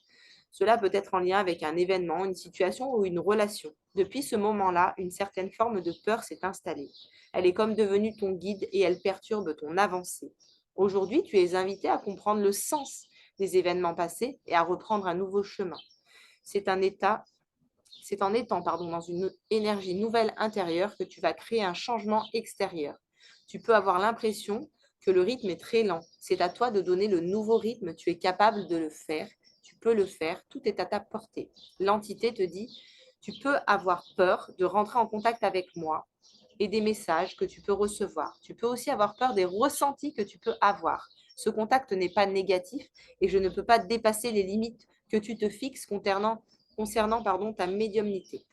Cela peut être en lien avec un événement, une situation ou une relation. Depuis ce moment-là, une certaine forme de peur s'est installée. Elle est comme devenue ton guide et elle perturbe ton avancée. Aujourd'hui, tu es invité à comprendre le sens des événements passés et à reprendre un nouveau chemin. C'est en étant dans une énergie nouvelle intérieure que tu vas créer un changement extérieur. Tu peux avoir l'impression que le rythme est très lent. C'est à toi de donner le nouveau rythme. Tu es capable de le faire. Tu peux le faire. Tout est à ta portée. L'entité te dit, tu peux avoir peur de rentrer en contact avec moi et des messages que tu peux recevoir. Tu peux aussi avoir peur des ressentis que tu peux avoir. Ce contact n'est pas négatif et je ne peux pas dépasser les limites que tu te fixes concernant ta médiumnité.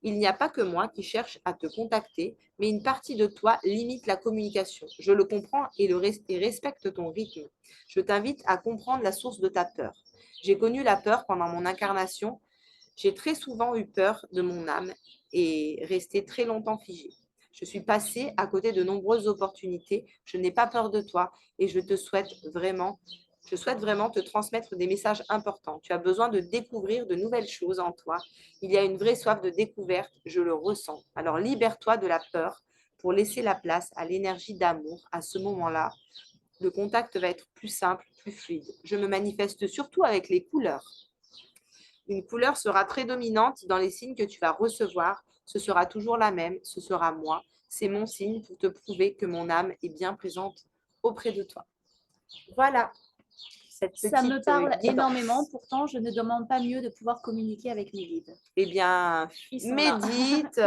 Il n'y a pas que moi qui cherche à te contacter, mais une partie de toi limite la communication. Je le comprends et respecte ton rythme. Je t'invite à comprendre la source de ta peur. J'ai connu la peur pendant mon incarnation. J'ai très souvent eu peur de mon âme et resté très longtemps figée. Je suis passée à côté de nombreuses opportunités. Je n'ai pas peur de toi et je souhaite vraiment te transmettre des messages importants. Tu as besoin de découvrir de nouvelles choses en toi. Il y a une vraie soif de découverte, je le ressens. Alors libère-toi de la peur pour laisser la place à l'énergie d'amour. À ce moment-là, le contact va être plus simple, plus fluide. Je me manifeste surtout avec les couleurs. Une couleur sera très dominante dans les signes que tu vas recevoir. Ce sera toujours la même, ce sera moi. C'est mon signe pour te prouver que mon âme est bien présente auprès de toi. Voilà. Ça me parle énormément, pourtant je ne demande pas mieux de pouvoir communiquer avec mes guides. Eh bien, médite,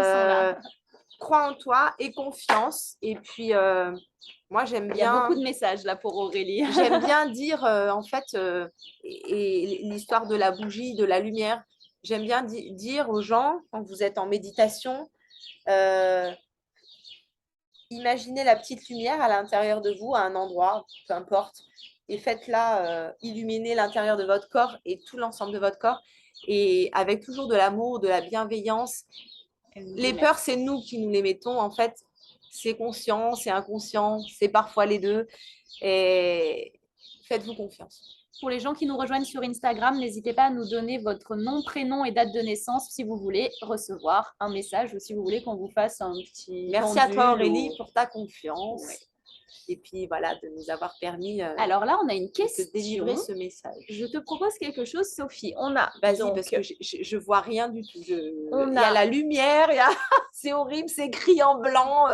crois en toi et confiance. Et puis, moi, j'aime bien… Il y a beaucoup de messages là pour Aurélie. J'aime bien dire, en fait, et l'histoire de la bougie, de la lumière, j'aime bien dire aux gens, quand vous êtes en méditation, imaginez la petite lumière à l'intérieur de vous, à un endroit, peu importe, et faites-la illuminer l'intérieur de votre corps et tout l'ensemble de votre corps, et avec toujours de l'amour, de la bienveillance. Les peurs, c'est nous qui nous les mettons, en fait, c'est conscient, c'est inconscient, c'est parfois les deux, et faites-vous confiance. Pour les gens qui nous rejoignent sur Instagram, n'hésitez pas à nous donner votre nom, prénom et date de naissance si vous voulez recevoir un message ou si vous voulez qu'on vous fasse un petit… Merci à toi Aurélie pour ta confiance. Ouais. Et puis voilà, de nous avoir permis alors là, on a une question. De délivrer ce message. Je te propose quelque chose, Sophie. On a… Vas-y, donc, parce que je vois rien du tout. Il y a la lumière, c'est horrible, c'est écrit en blanc.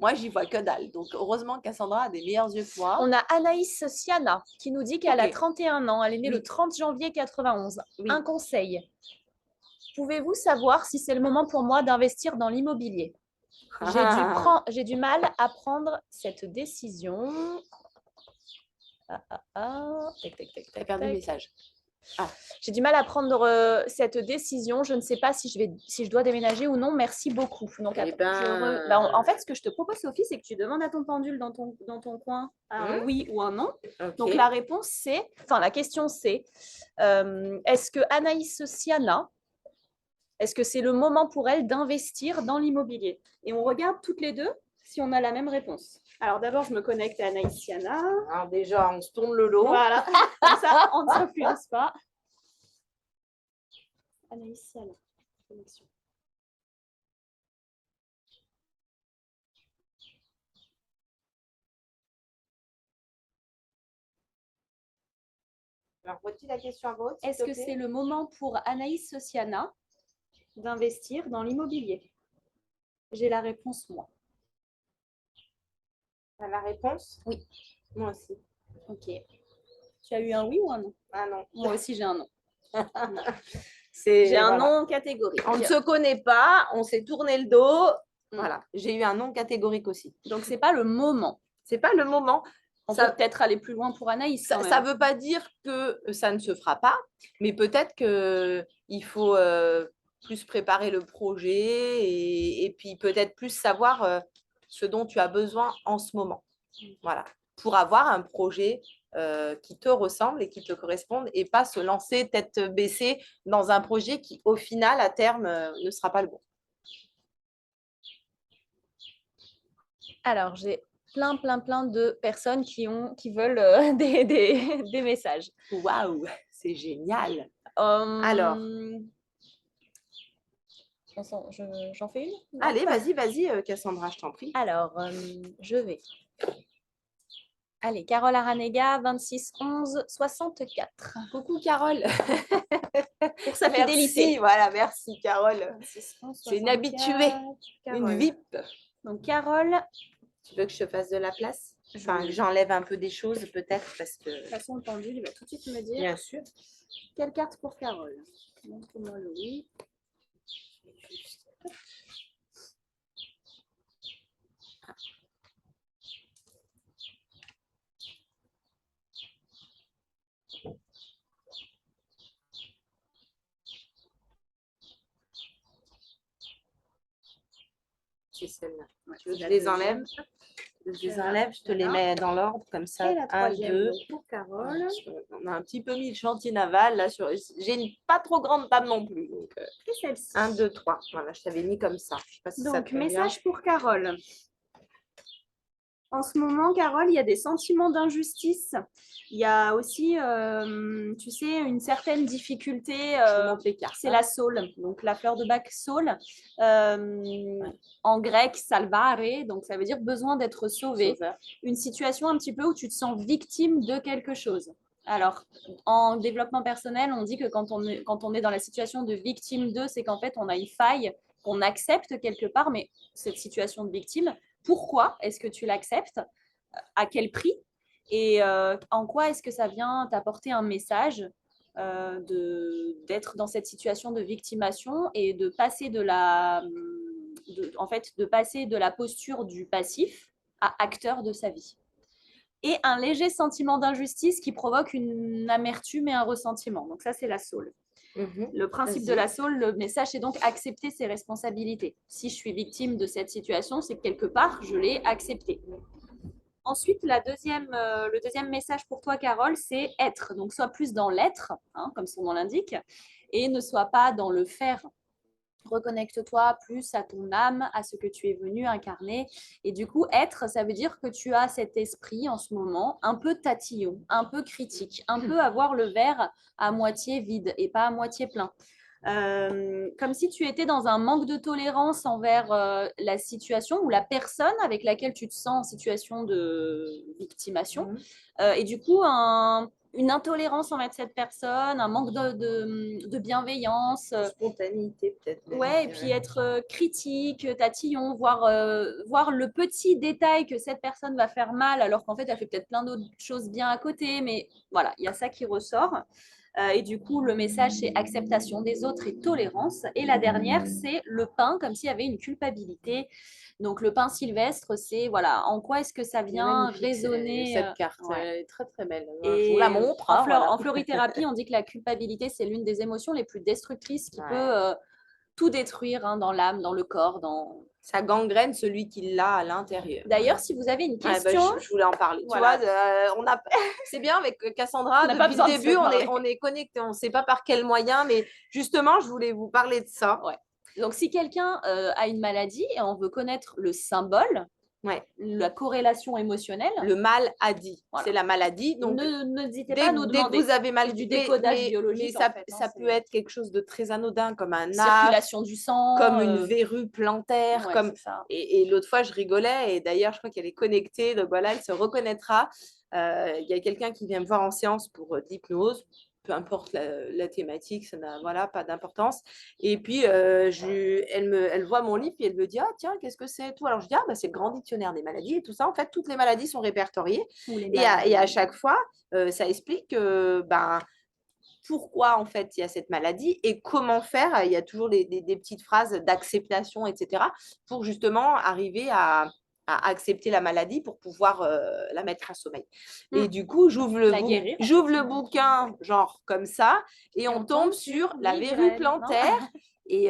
Moi, j'y vois que dalle. Donc, heureusement, Cassandra a des meilleurs yeux que moi. On a Anaïs Siana qui nous dit qu'elle a Ok. 31 ans. Elle est née le Oui. 30 janvier 91. Oui. Un conseil. Pouvez-vous savoir si c'est le moment pour moi d'investir dans l'immobilier? J'ai du mal à prendre cette décision. Tac, tac, tac, T'as tac, perdu le tac. message. J'ai du mal à prendre cette décision. Je ne sais pas si je dois déménager ou non. Merci beaucoup. Donc, Eh attends, ben... en fait, ce que je te propose, Sophie, c'est que tu demandes à ton pendule dans ton coin un oui ou un non. ok. Donc, la réponse, c'est... Enfin, la question, c'est est-ce que Anaïs Siana, est-ce que c'est le moment pour elle d'investir dans l'immobilier? Et on regarde toutes les deux si on a la même réponse. Alors, d'abord, je me connecte à Anaïs Siana. Alors déjà, on se tourne le dos. Voilà. Comme ça, on ne s'influence pas. Anaïs Siana, connexion. Alors, redis la question à votre. Est-ce que c'est le moment pour Anaïs Siana d'investir dans l'immobilier? J'ai la réponse, moi. T'as la réponse? Oui. Moi aussi. Ok. Tu as eu un oui ou un non? Ah non. Moi aussi, j'ai un non. J'ai un non catégorique. On ne se connaît pas, on s'est tourné le dos. Voilà, j'ai eu un non catégorique aussi. Donc, c'est pas le moment. C'est pas le moment. On peut peut-être aller plus loin pour Anaïs. Ça ne veut pas dire que ça ne se fera pas, mais peut-être qu'il faut plus préparer le projet et puis peut-être plus savoir ce dont tu as besoin en ce moment. Voilà, pour avoir un projet qui te ressemble et qui te corresponde et pas se lancer tête baissée dans un projet qui, au final, à terme, ne sera pas le bon. Alors, j'ai plein de personnes qui veulent des messages. Waouh, c'est génial. Alors, j'en fais une? Non. Allez, vas-y, Cassandra, je t'en prie. Alors, je vais. Allez, Carole Aranega, 26 11 64. Coucou, Carole. Pour sa fidélité. Merci, voilà, merci, Carole. 26 11 64. C'est une habituée, une VIP. Donc, Carole. Tu veux que je te fasse de la place? Enfin, que j'enlève un peu des choses, peut-être, parce que... De toute façon, le pendule, il va tout de suite me dire. Bien sûr. Quelle carte pour Carole? Montre-moi le oui. C'est celle-là. Ouais, Tu veux que je les enlève? Je te les mets dans l'ordre, comme ça. Et la 1, troisième 2. pour Carole. On a un petit peu mis le chantier naval. Là, j'ai une pas trop grande table non plus. Donc, Et celle-ci. 1, 2, 3. Voilà, je t'avais mis comme ça. Je sais pas si ça Donc, te fait message bien. pour Carole. En ce moment, Carole, il y a des sentiments d'injustice. Il y a aussi, tu sais, une certaine difficulté. Je montre les cartes. C'est la saule, donc la fleur de bac saule. En grec, salvare, donc ça veut dire besoin d'être sauvé. Sauveur. Une situation un petit peu où tu te sens victime de quelque chose. Alors, en développement personnel, on dit que quand on est dans la situation de victime de, c'est qu'en fait, on a une faille qu'on accepte quelque part, mais cette situation de victime, pourquoi est-ce que tu l'acceptes? À quel prix? Et en quoi est-ce que ça vient t'apporter un message d'être dans cette situation de victimation et de passer de la posture du passif à acteur de sa vie. Et un léger sentiment d'injustice qui provoque une amertume et un ressentiment. Donc ça, c'est la saule. Le principe de la saule, le message, c'est donc accepter ses responsabilités. Si je suis victime de cette situation, c'est que quelque part, je l'ai acceptée. Ensuite, le deuxième message pour toi, Carole, c'est être. Donc, sois plus dans l'être, hein, comme son nom l'indique, et ne sois pas dans le faire. Reconnecte-toi plus à ton âme, à ce que tu es venu incarner. Et du coup, être, ça veut dire que tu as cet esprit en ce moment un peu tatillon, un peu critique, un peu avoir le verre à moitié vide et pas à moitié plein. comme si tu étais dans un manque de tolérance envers la situation ou la personne avec laquelle tu te sens en situation de victimation. Et du coup, une intolérance envers cette personne, un manque de bienveillance. Spontanéité peut-être même, Ouais, et puis être critique, tatillon, voir le petit détail que cette personne va faire mal alors qu'en fait, elle fait peut-être plein d'autres choses bien à côté. Mais voilà, il y a ça qui ressort. Et du coup, le message, c'est acceptation des autres et tolérance. Et la dernière, c'est le pain, comme s'il y avait une culpabilité. Donc, le pain sylvestre, c'est, voilà, en quoi est-ce que ça vient résonner cette carte, ouais. elle est très très belle. Je vous Et la montre. Hein, en florithérapie, on dit que la culpabilité, c'est l'une des émotions les plus destructrices qui peut tout détruire dans l'âme, dans le corps. Ça gangrène celui qui l'a à l'intérieur. D'ailleurs, si vous avez une question... je voulais en parler. Voilà. Tu vois, c'est bien avec Cassandra, depuis le début, on est connectés. On ne sait pas par quel moyen, mais justement, je voulais vous parler de ça. Ouais. Donc, si quelqu'un a une maladie et on veut connaître le symbole, la corrélation émotionnelle. Le mal a dit. Voilà. C'est la maladie. Donc, n'hésitez pas à nous demander. Dès que vous avez mal du décodage biologique. Mais ça peut être quelque chose de très anodin, comme un circulation du sang, comme une verrue plantaire. Ouais, et l'autre fois, je rigolais. Et d'ailleurs, je crois qu'elle est connectée. Donc voilà, elle se reconnaîtra. Il y a quelqu'un qui vient me voir en séance pour d'hypnose. Peu importe la thématique, ça n'a pas d'importance. Et puis, elle voit mon livre et elle me dit, ah tiens, qu'est-ce que c'est tout. Alors je dis, ah, bah, c'est le grand dictionnaire des maladies et tout ça. En fait, toutes les maladies sont répertoriées. Et à chaque fois, ça explique pourquoi en fait il y a cette maladie et comment faire. Il y a toujours des petites phrases d'acceptation, etc. pour justement arriver à accepter la maladie pour pouvoir la mettre en sommeil. Et du coup, j'ouvre le bouquin, genre comme ça, et on tombe sur la verrue plantaire. Et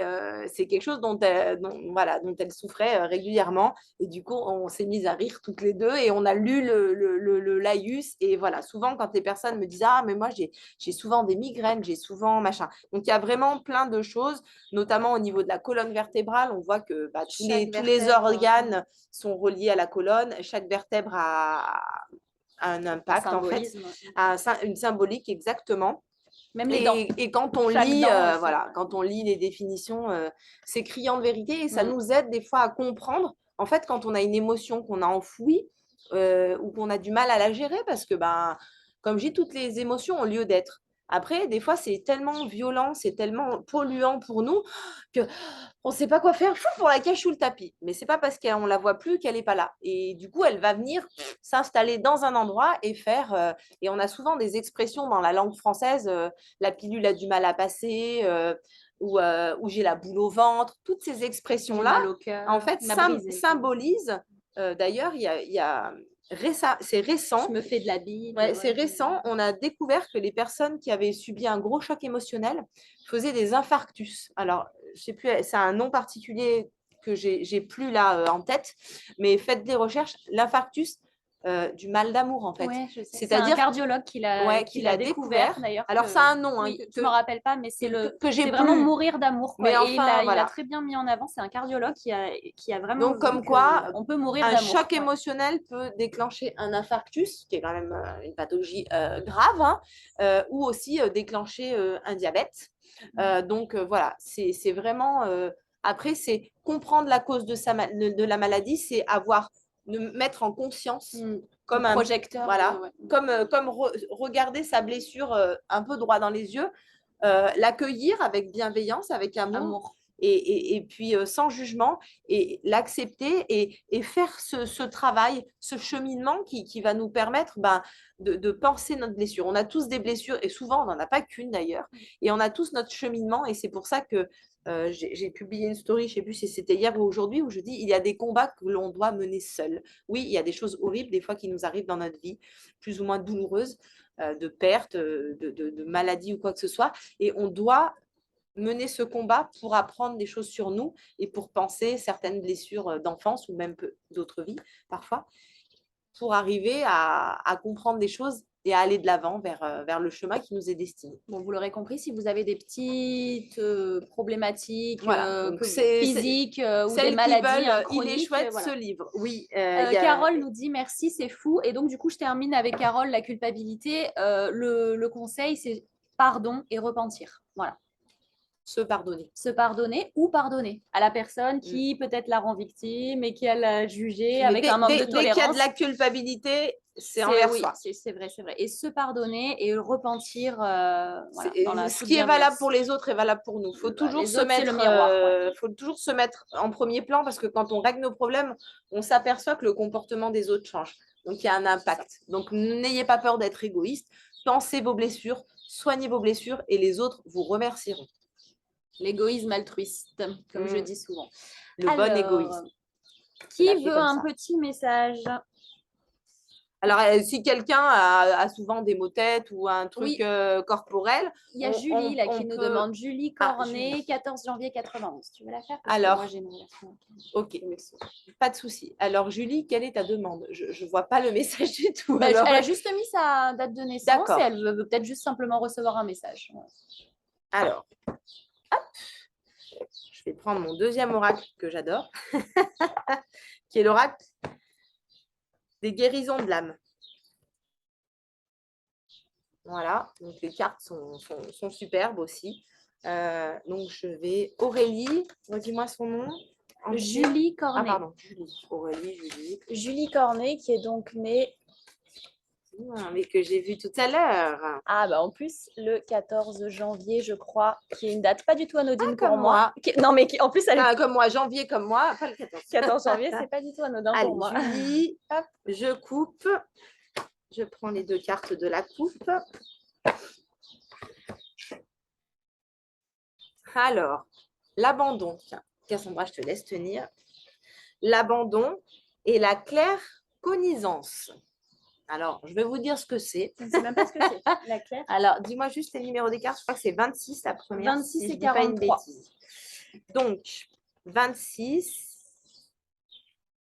c'est quelque chose dont elle souffrait régulièrement. Et du coup, on s'est mis à rire toutes les deux et on a lu le laïus. Et voilà, souvent, quand les personnes me disent « Ah, mais moi, j'ai souvent des migraines, j'ai souvent machin. » Donc, il y a vraiment plein de choses, notamment au niveau de la colonne vertébrale. On voit que tous les organes sont reliés à la colonne. Chaque vertèbre a un impact, en fait, une symbolique, exactement. Même les dents. Et quand on lit, quand on lit les définitions, c'est criant de vérité et ça nous aide des fois à comprendre. En fait, quand on a une émotion qu'on a enfouie ou qu'on a du mal à la gérer, parce que, comme je dis, toutes les émotions ont lieu d'être. Après, des fois, c'est tellement violent, c'est tellement polluant pour nous qu'on ne sait pas quoi faire pour la cache sous le tapis. Mais ce n'est pas parce qu'on ne la voit plus qu'elle n'est pas là. Et du coup, elle va venir s'installer dans un endroit et faire… et on a souvent des expressions dans la langue française, la pilule a du mal à passer, ou j'ai la boule au ventre. Toutes ces expressions-là, en fait, symbolisent… D'ailleurs, il y a c'est récent. Je me fais de la bille. C'est récent. On a découvert que les personnes qui avaient subi un gros choc émotionnel faisaient des infarctus. Alors, je sais plus, c'est un nom particulier que j'ai plus là en tête, mais faites des recherches. L'infarctus du mal d'amour, en fait. Ouais, c'est un cardiologue qui l'a découvert d'ailleurs. Alors, ça a un nom. Oui, je ne me rappelle pas, mais c'est c'est vraiment mourir d'amour. Mais enfin, il a très bien mis en avant. C'est un cardiologue qui a vraiment. Donc, comme quoi, on peut mourir d'amour. Un choc émotionnel peut déclencher un infarctus, qui est quand même une pathologie grave, ou aussi déclencher un diabète. Donc, voilà, c'est vraiment… après, c'est comprendre la cause de la maladie, c'est mettre en conscience comme un projecteur. Comme regarder sa blessure un peu droit dans les yeux, l'accueillir avec bienveillance, avec amour. Et puis sans jugement, et l'accepter et faire ce travail, ce cheminement qui va nous permettre de penser notre blessure. On a tous des blessures et souvent on n'en a pas qu'une d'ailleurs, et on a tous notre cheminement, et c'est pour ça que j'ai publié une story, je ne sais plus si c'était hier ou aujourd'hui, où je dis il y a des combats que l'on doit mener seul. Oui, il y a des choses horribles des fois qui nous arrivent dans notre vie, plus ou moins douloureuses, de perte, de maladie ou quoi que ce soit, et on doit mener ce combat pour apprendre des choses sur nous et pour penser certaines blessures d'enfance ou même d'autres vies parfois, pour arriver à comprendre des choses et à aller de l'avant vers le chemin qui nous est destiné. Bon, vous l'aurez compris, si vous avez des petites problématiques physiques ou des maladies chroniques, il est chouette ce livre. Oui. Carole nous dit merci, c'est fou. Et donc du coup, je termine avec Carole, la culpabilité. Le conseil, c'est pardon et repentir. Voilà. Se pardonner. Se pardonner ou pardonner à la personne qui peut-être la rend victime et qui a l'a jugé avec un manque de Dès qu'il y a de tolérance. la culpabilité, c'est envers Oui, soi. c'est vrai, c'est vrai. Et se pardonner et le repentir voilà, dans la Ce toute qui est valable bienveillance. pour les autres est valable pour nous. Les autres, c'est le miroir. Faut toujours se mettre en premier plan parce que quand on règle nos problèmes, on s'aperçoit que le comportement des autres change. Donc, il y a un impact. Donc, n'ayez pas peur d'être égoïste. Pensez vos blessures, soignez vos blessures et les autres vous remercieront. L'égoïsme altruiste, comme je dis souvent. Le bon égoïsme. Qui veut un petit message? Alors, si quelqu'un a souvent des maux de tête ou un truc corporel, il y a Julie qui nous demande. Julie Cornet, 14 janvier 91. Tu veux la faire? Parce alors, que moi, j'ai une relation. Ok, pas de souci. Alors, Julie, quelle est ta demande? Je ne vois pas le message du tout. Elle a juste mis sa date de naissance et elle veut peut-être juste simplement recevoir un message. Alors, hop, je vais prendre mon deuxième oracle que j'adore, qui est l'oracle des guérisons de l'âme. Voilà, donc les cartes sont superbes aussi. Donc, je vais… Aurélie, redis-moi son nom. Julie Cornet. Ah, pardon, Julie. Aurélie, Julie. Julie Cornet, qui est donc née… mais que j'ai vu tout à l'heure. Ah, bah en plus, le 14 janvier, je crois, qui est une date pas du tout anodine pour comme moi. Non, mais en plus, elle est… comme moi, janvier comme moi, pas le 14. 14 janvier, c'est pas du tout anodin pour moi. Julie, hop, je coupe. Je prends les deux cartes de la coupe. Alors, l'abandon. Tiens, Cassandra, je te laisse tenir. L'abandon et la claircognizance. Alors, je vais vous dire ce que c'est. Je ne sais même pas ce que c'est. La claire. Alors, dis-moi juste les numéros des cartes. Je crois que c'est 26 la première. 26 si et 43. Donc, 26.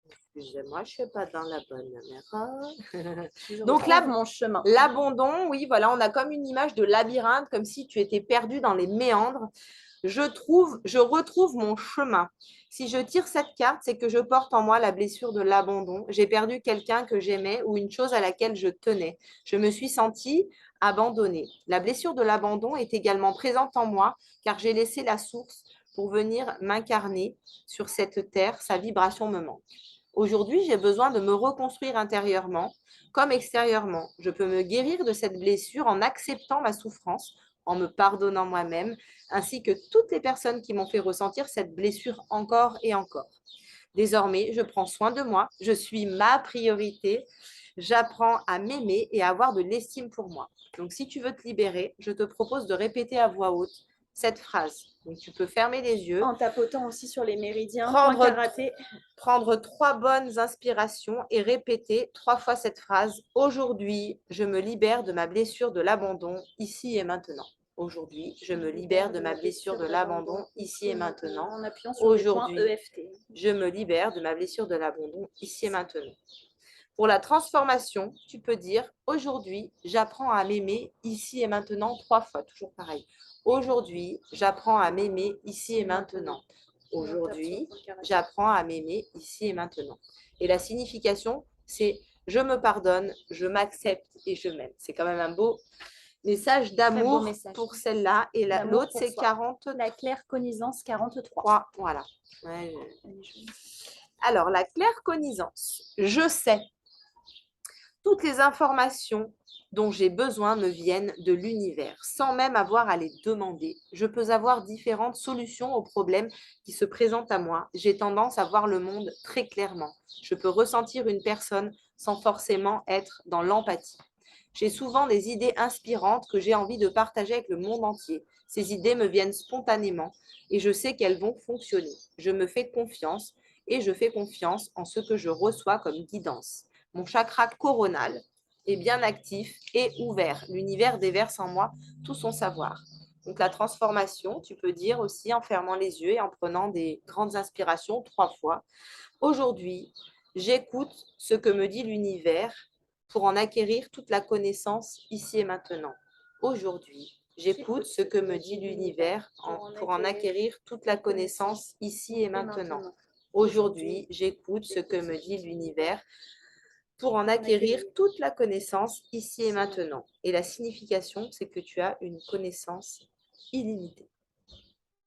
Excusez-moi, je ne suis pas dans la bonne caméra. Donc, mon chemin. L'abandon, oui, voilà, on a comme une image de labyrinthe, comme si tu étais perdu dans les méandres. Je retrouve mon chemin. Si je tire cette carte, c'est que je porte en moi la blessure de l'abandon. J'ai perdu quelqu'un que j'aimais ou une chose à laquelle je tenais. Je me suis sentie abandonnée. La blessure de l'abandon est également présente en moi car j'ai laissé la source pour venir m'incarner sur cette terre. Sa vibration me manque. Aujourd'hui, j'ai besoin de me reconstruire intérieurement comme extérieurement. Je peux me guérir de cette blessure en acceptant ma souffrance, en me pardonnant moi-même, ainsi que toutes les personnes qui m'ont fait ressentir cette blessure encore et encore. Désormais, je prends soin de moi, je suis ma priorité, j'apprends à m'aimer et à avoir de l'estime pour moi. Donc, si tu veux te libérer, je te propose de répéter à voix haute cette phrase. Donc, tu peux fermer les yeux. En tapotant aussi sur les méridiens. Prendre 3 bonnes inspirations et répéter 3 fois cette phrase. Aujourd'hui, je me libère de ma blessure de l'abandon, ici et maintenant. Aujourd'hui, je me libère de ma blessure de l'abandon, ici et maintenant. En appuyant sur les points EFT. Je me libère de ma blessure de l'abandon, ici et maintenant. Pour la transformation, tu peux dire aujourd'hui, j'apprends à m'aimer ici et maintenant 3 fois, toujours pareil. Aujourd'hui, j'apprends à m'aimer ici et maintenant. Aujourd'hui, j'apprends à m'aimer ici et maintenant. Et la signification, c'est je me pardonne, je m'accepte et je m'aime. C'est quand même un beau message d'amour pour celle-là. Et l'autre, c'est 40. La claircognizance 43. Voilà. Ouais. Alors, la claircognizance. Je sais. Toutes les informations dont j'ai besoin me viennent de l'univers, sans même avoir à les demander. Je peux avoir différentes solutions aux problèmes qui se présentent à moi. J'ai tendance à voir le monde très clairement. Je peux ressentir une personne sans forcément être dans l'empathie. J'ai souvent des idées inspirantes que j'ai envie de partager avec le monde entier. Ces idées me viennent spontanément et je sais qu'elles vont fonctionner. Je me fais confiance et je fais confiance en ce que je reçois comme guidance. Mon chakra coronal est bien actif et ouvert. L'univers déverse en moi tout son savoir. Donc la transformation, tu peux dire aussi en fermant les yeux et en prenant des grandes inspirations 3 fois. Aujourd'hui, j'écoute ce que me dit l'univers pour en acquérir toute la connaissance ici et maintenant. Aujourd'hui, j'écoute ce que me dit l'univers pour en acquérir toute la connaissance ici et maintenant. Aujourd'hui, j'écoute ce que me dit l'univers pour en acquérir toute la connaissance ici et maintenant. Et la signification, c'est que tu as une connaissance illimitée.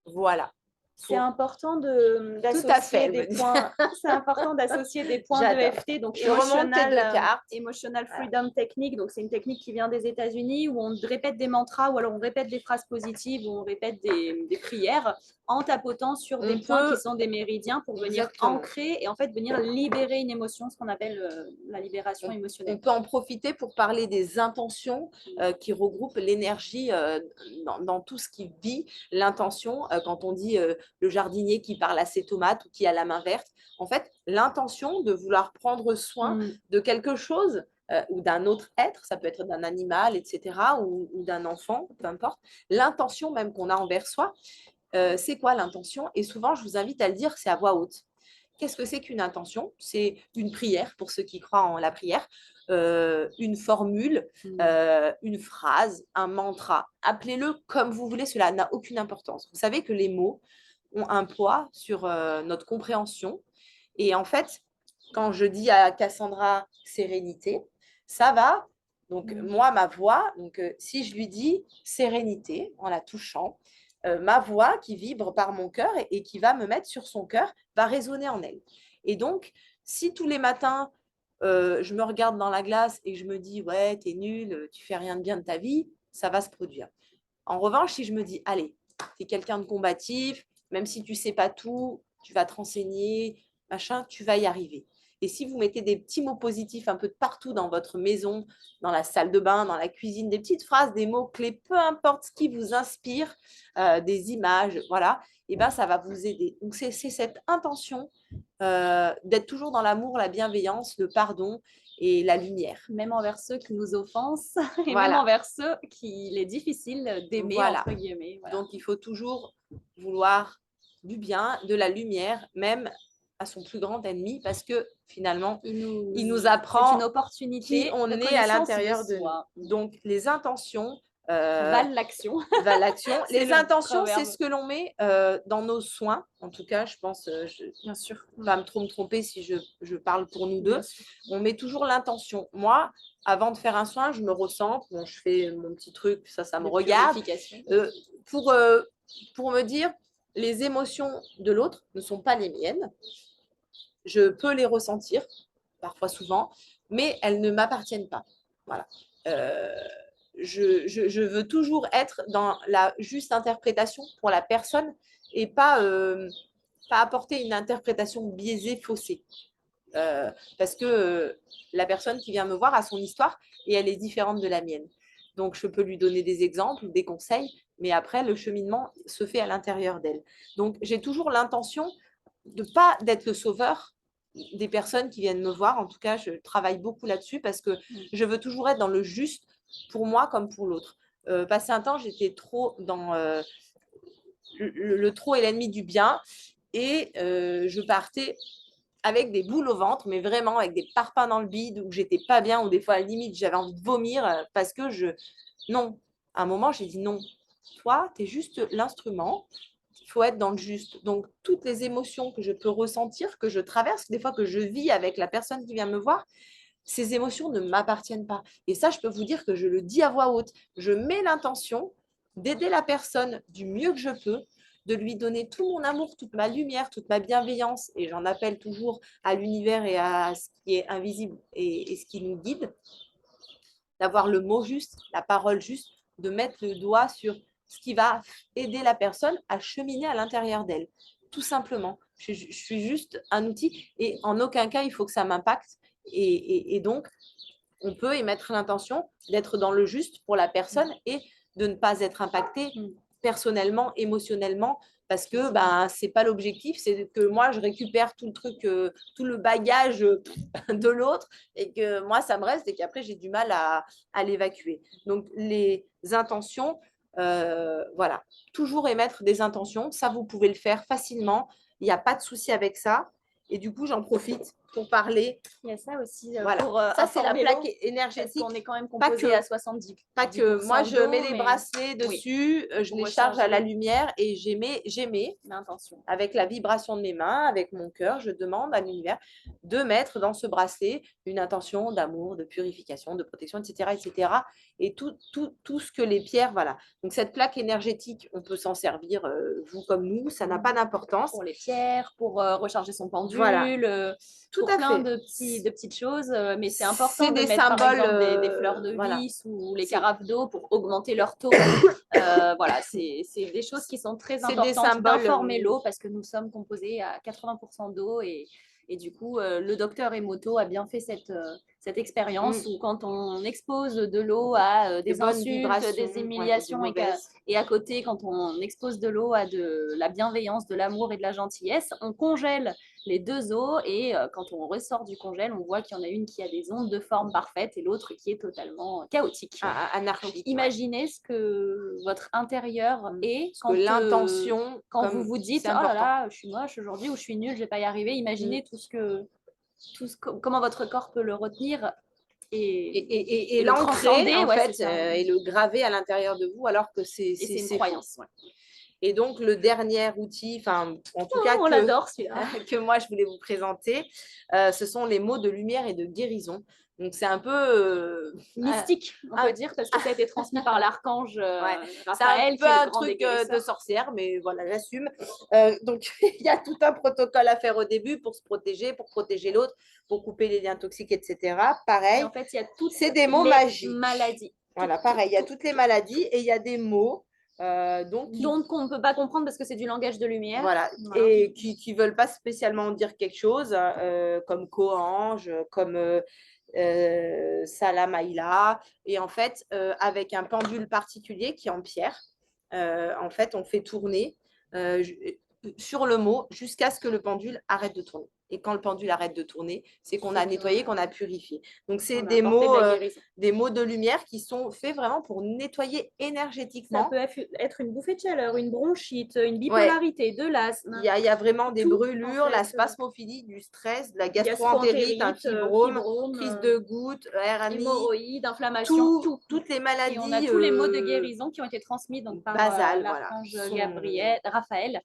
Voilà. C'est important Tout à fait, d'associer elle des me dit. points. C'est important d'associer des points J'adore. d'EFT, donc Je remonte tes deux cartes. Emotional Voilà. Freedom Technique. Donc c'est une technique qui vient des États-Unis où on répète des mantras ou alors on répète des phrases positives ou on répète des prières en tapotant sur des points qui sont des méridiens pour venir Exactement. ancrer et en fait venir libérer une émotion, ce qu'on appelle la libération émotionnelle. On peut en profiter pour parler des intentions qui regroupent l'énergie dans tout ce qui vit. L'intention, quand on dit le jardinier qui parle à ses tomates ou qui a la main verte, en fait, l'intention de vouloir prendre soin de quelque chose ou d'un autre être, ça peut être d'un animal, etc., ou d'un enfant, peu importe. L'intention même qu'on a envers soi, c'est quoi l'intention? Et souvent, je vous invite à le dire, c'est à voix haute. Qu'est-ce que c'est qu'une intention? C'est une prière, pour ceux qui croient en la prière, une formule, une phrase, un mantra. Appelez-le comme vous voulez, cela n'a aucune importance. Vous savez que les mots ont un poids sur notre compréhension. Et en fait, quand je dis à Cassandra sérénité, ça va. Donc, moi, ma voix, donc, si je lui dis sérénité en la touchant, ma voix qui vibre par mon cœur et qui va me mettre sur son cœur va résonner en elle. Et donc, si tous les matins, je me regarde dans la glace et je me dis, ouais, t'es nul, tu fais rien de bien de ta vie, ça va se produire. En revanche, si je me dis, allez, t'es quelqu'un de combatif, même si tu sais pas tout, tu vas te renseigner, machin, tu vas y arriver. Et si vous mettez des petits mots positifs un peu de partout dans votre maison, dans la salle de bain, dans la cuisine, des petites phrases, des mots-clés, peu importe ce qui vous inspire, des images, voilà, et ben ça va vous aider. Donc c'est cette intention d'être toujours dans l'amour, la bienveillance, le pardon et la lumière. Même envers ceux qui nous offensent et voilà. Même envers ceux qu'il est difficile d'aimer, voilà. entre guillemets. Voilà. Donc, il faut toujours vouloir du bien, de la lumière, même à son plus grand ennemi, parce que finalement, il nous apprend c'est une opportunité qui on de est à connaissance l'intérieur de soi. nous. Donc, les intentions valent l'action. valent l'action. Les intentions, c'est proverbe. ce que l'on met dans nos soins. En tout cas, je pense, Bien sûr, pas me tromper si je parle pour nous deux. On met toujours l'intention. Moi, avant de faire un soin, je me ressens. Bon, je fais mon petit truc, ça me regarde. Pour me dire, les émotions de l'autre ne sont pas les miennes. Je peux les ressentir, parfois souvent, mais elles ne m'appartiennent pas. Voilà. Je veux toujours être dans la juste interprétation pour la personne et pas apporter une interprétation biaisée, faussée. Parce que la personne qui vient me voir a son histoire et elle est différente de la mienne. Donc, je peux lui donner des exemples, des conseils, mais après, le cheminement se fait à l'intérieur d'elle. Donc, j'ai toujours l'intention de ne pas d'être le sauveur des personnes qui viennent me voir. En tout cas, je travaille beaucoup là-dessus parce que je veux toujours être dans le juste pour moi comme pour l'autre. Passé un temps, j'étais trop dans le trop est l'ennemi du bien et je partais avec des boules au ventre, mais vraiment avec des parpaings dans le bide, où j'étais pas bien, ou des fois à la limite j'avais envie de vomir parce que non. À un moment, j'ai dit non. Toi, tu es juste l'instrument. Il faut être dans le juste. Donc, toutes les émotions que je peux ressentir, que je traverse, des fois que je vis avec la personne qui vient me voir, ces émotions ne m'appartiennent pas. Et ça, je peux vous dire que je le dis à voix haute. Je mets l'intention d'aider la personne du mieux que je peux, de lui donner tout mon amour, toute ma lumière, toute ma bienveillance, et j'en appelle toujours à l'univers et à ce qui est invisible et ce qui nous guide, d'avoir le mot juste, la parole juste, de mettre le doigt sur ce qui va aider la personne à cheminer à l'intérieur d'elle, tout simplement. Je suis juste un outil et en aucun cas, il faut que ça m'impacte. Et donc, on peut émettre l'intention d'être dans le juste pour la personne et de ne pas être impacté personnellement, émotionnellement, parce que c'est pas l'objectif, c'est que moi je récupère tout le truc, tout le bagage de l'autre et que moi ça me reste et qu'après j'ai du mal à l'évacuer. Donc les intentions, voilà, toujours émettre des intentions, ça vous pouvez le faire facilement, il n'y a pas de souci avec ça. Et du coup, j'en profite pour parler. Il y a ça aussi Voilà. pour Ça, c'est la informer plaque l'eau, parce énergétique. qu'on est quand même Pas composé que, à 70. pas que. Moi, je mets les mais bracelets dessus, je Pour les charge à la recharger. lumière et j'émets l'intention. avec la vibration de mes mains, avec mon cœur, je demande à l'univers de mettre dans ce bracelet une intention d'amour, de purification, de protection, etc. etc. Et tout ce que les pierres, voilà. Donc cette plaque énergétique, on peut s'en servir, vous comme nous, ça n'a pas d'importance. Pour les pierres, pour recharger son pendule, Voilà. Tout pour à plein fait. de petites choses. Mais c'est important C'est de des mettre par symboles, exemple des fleurs de voilà. lys ou les C'est- carafes d'eau pour augmenter leur taux. Voilà, c'est des choses qui sont très C'est des importantes symboles, d'informer l'eau parce que nous sommes composés à 80% d'eau et du coup, le docteur Emoto a bien fait cette expérience où quand on expose de l'eau à de des bonnes insultes, vibrations, des ouais, humiliations ou des mauvaises. et à côté, quand on expose de l'eau à de la bienveillance, de l'amour et de la gentillesse, on congèle les deux eaux et quand on ressort du congèle, on voit qu'il y en a une qui a des ondes de forme parfaite et l'autre qui est totalement chaotique. Anarchique. Donc, imaginez ce que votre intérieur est Parce que l'intention, quand vous vous dites « Oh là là, je suis moche aujourd'hui ou je suis nulle, je ne vais pas y arriver ». Imaginez comment votre corps peut le retenir et le l'ancrer, transcender, en ouais, fait, et le graver à l'intérieur de vous, alors que c'est une faux. croyance. Ouais. Et donc, le dernier outil, enfin, en tout cas, on l'adore celui-là. que moi, je voulais vous présenter, ce sont les mots de lumière et de guérison. Donc, c'est un peu mystique, on peut dire, parce que ça a été transmis par l'archange Raphaël, c'est un peu un truc de sorcière, mais voilà, j'assume. Donc, il y a tout un protocole à faire au début pour se protéger, pour protéger l'autre, pour couper les liens toxiques, etc. Pareil, et en fait, il y a toutes c'est des mots magiques. Maladies. Voilà, pareil, il y a toutes les maladies et il y a des mots dont on ne peut pas comprendre parce que c'est du langage de lumière. Voilà, et qui ne veulent pas spécialement dire quelque chose, comme Koange, comme Salamaïla. Et en fait, avec un pendule particulier qui est en pierre, en fait, on fait tourner sur le mot jusqu'à ce que le pendule arrête de tourner. Et quand le pendule arrête de tourner, c'est qu'on a nettoyé, qu'on a purifié. Donc, c'est des mots de lumière qui sont faits vraiment pour nettoyer énergétiquement. Ça peut être une bouffée de chaleur, une bronchite, une bipolarité, de l'asthme. Il y a vraiment des brûlures, la spasmophilie, du stress, de la gastroentérite, un fibrome, crise de goutte, RNI, hémorroïdes, inflammation, toutes les maladies. Et on a tous les mots de guérison qui ont été transmis donc, par l'archange Raphaël.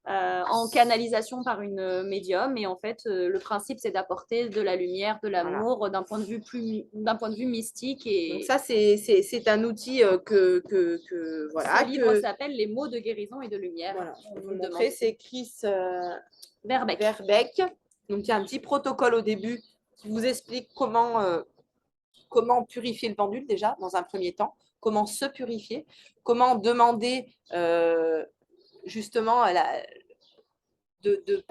En canalisation par une médium. Et en fait, le principe, c'est d'apporter de la lumière, de l'amour d'un point de vue mystique. Et donc ça, c'est un outil que voilà. Ce livre s'appelle Les mots de guérison et de lumière. Voilà. Je vais vous montrer, c'est Chris Verbeek. Donc, il y a un petit protocole au début qui vous explique comment purifier le pendule déjà, dans un premier temps, comment se purifier, comment demander justement de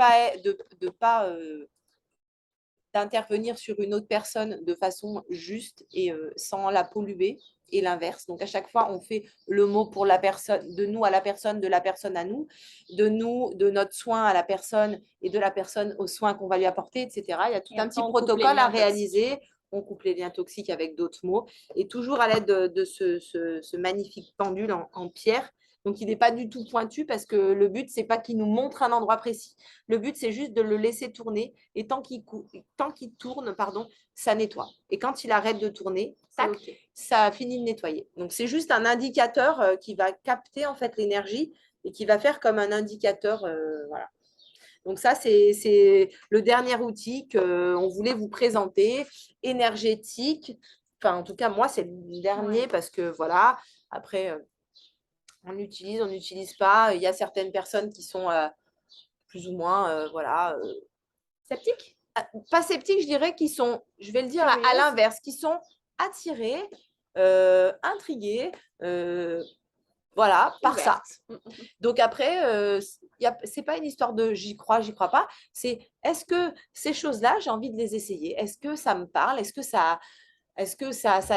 pas d'intervenir sur une autre personne de façon juste et sans la polluer, et l'inverse. Donc à chaque fois, on fait le mot pour la personne, de nous à la personne, de la personne à nous, de notre soin à la personne et de la personne aux soins qu'on va lui apporter, etc. Il y a tout un petit protocole à réaliser. On coupe les liens toxiques avec d'autres mots, et toujours à l'aide de ce magnifique pendule en pierre. Donc, il n'est pas du tout pointu parce que le but, c'est pas qu'il nous montre un endroit précis. Le but, c'est juste de le laisser tourner. Et tant qu'il tourne, ça nettoie. Et quand il arrête de tourner, ça finit de nettoyer. Donc, c'est juste un indicateur qui va capter en fait l'énergie et qui va faire comme un indicateur. Voilà. Donc, ça, c'est le dernier outil qu'on voulait vous présenter, énergétique. Enfin, en tout cas, moi, c'est le dernier parce que voilà, après. On n'utilise pas. Il y a certaines personnes qui sont plus ou moins, sceptiques. Pas sceptiques, je dirais, qui sont, je vais le dire à l'inverse, qui sont attirées, intriguées, par ça. Donc après, c'est pas une histoire de j'y crois pas. C'est est-ce que ces choses-là, j'ai envie de les essayer? Est-ce que ça me parle? Est-ce que ça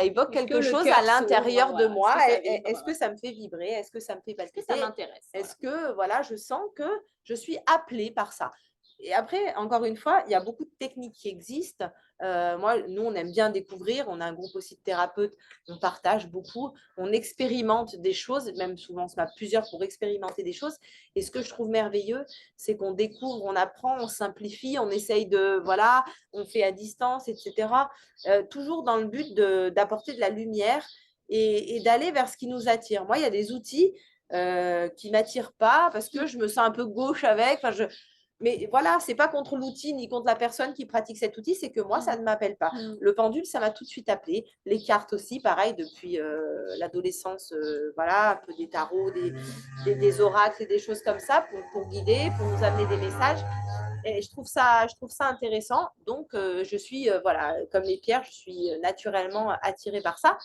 évoque quelque chose à l'intérieur de moi? Est-ce que ça me fait vibrer? Est-ce que ça me fait palpiter? Ça m'intéresse. Est-ce que je sens que je suis appelée par ça? Et après, encore une fois, il y a beaucoup de techniques qui existent. Nous, on aime bien découvrir. On a un groupe aussi de thérapeutes. On partage beaucoup. On expérimente des choses. Même souvent, on se met à plusieurs pour expérimenter des choses. Et ce que je trouve merveilleux, c'est qu'on découvre, on apprend, on simplifie, on essaye de, voilà, on fait à distance, etc. Toujours dans le but d'apporter de la lumière et d'aller vers ce qui nous attire. Moi, il y a des outils qui ne m'attirent pas parce que je me sens un peu gauche avec. Enfin, mais voilà, c'est pas contre l'outil ni contre la personne qui pratique cet outil, c'est que moi, ça ne m'appelle pas. Le pendule, ça m'a tout de suite appelé. Les cartes aussi, pareil, depuis l'adolescence, voilà, un peu des tarots, des oracles et des choses comme ça pour guider, pour nous amener des messages. Et je trouve ça intéressant. Donc, je suis, voilà, comme les pierres, je suis naturellement attirée par ça.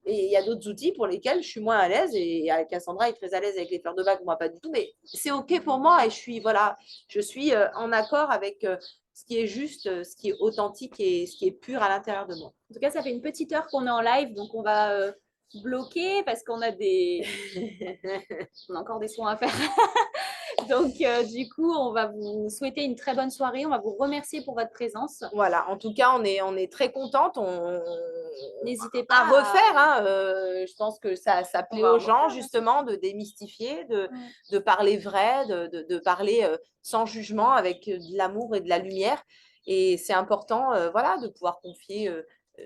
Et il y a d'autres outils pour lesquels je suis moins à l'aise. Et Cassandra est très à l'aise avec les fleurs de bac, moi pas du tout. Mais c'est OK pour moi. Et voilà, je suis en accord avec ce qui est juste, ce qui est authentique et ce qui est pur à l'intérieur de moi. En tout cas, ça fait une petite heure qu'on est en live, donc on va bloquer parce qu'on a on a encore des soins à faire. Donc, du coup, on va vous souhaiter une très bonne soirée. On va vous remercier pour votre présence. Voilà, en tout cas, on est très contente. N'hésitez pas pas à refaire. Hein, je pense que ça plaît aux gens, refaire, justement, de démystifier, de parler vrai, de parler sans jugement, avec de l'amour et de la lumière. Et c'est important, voilà, de pouvoir confier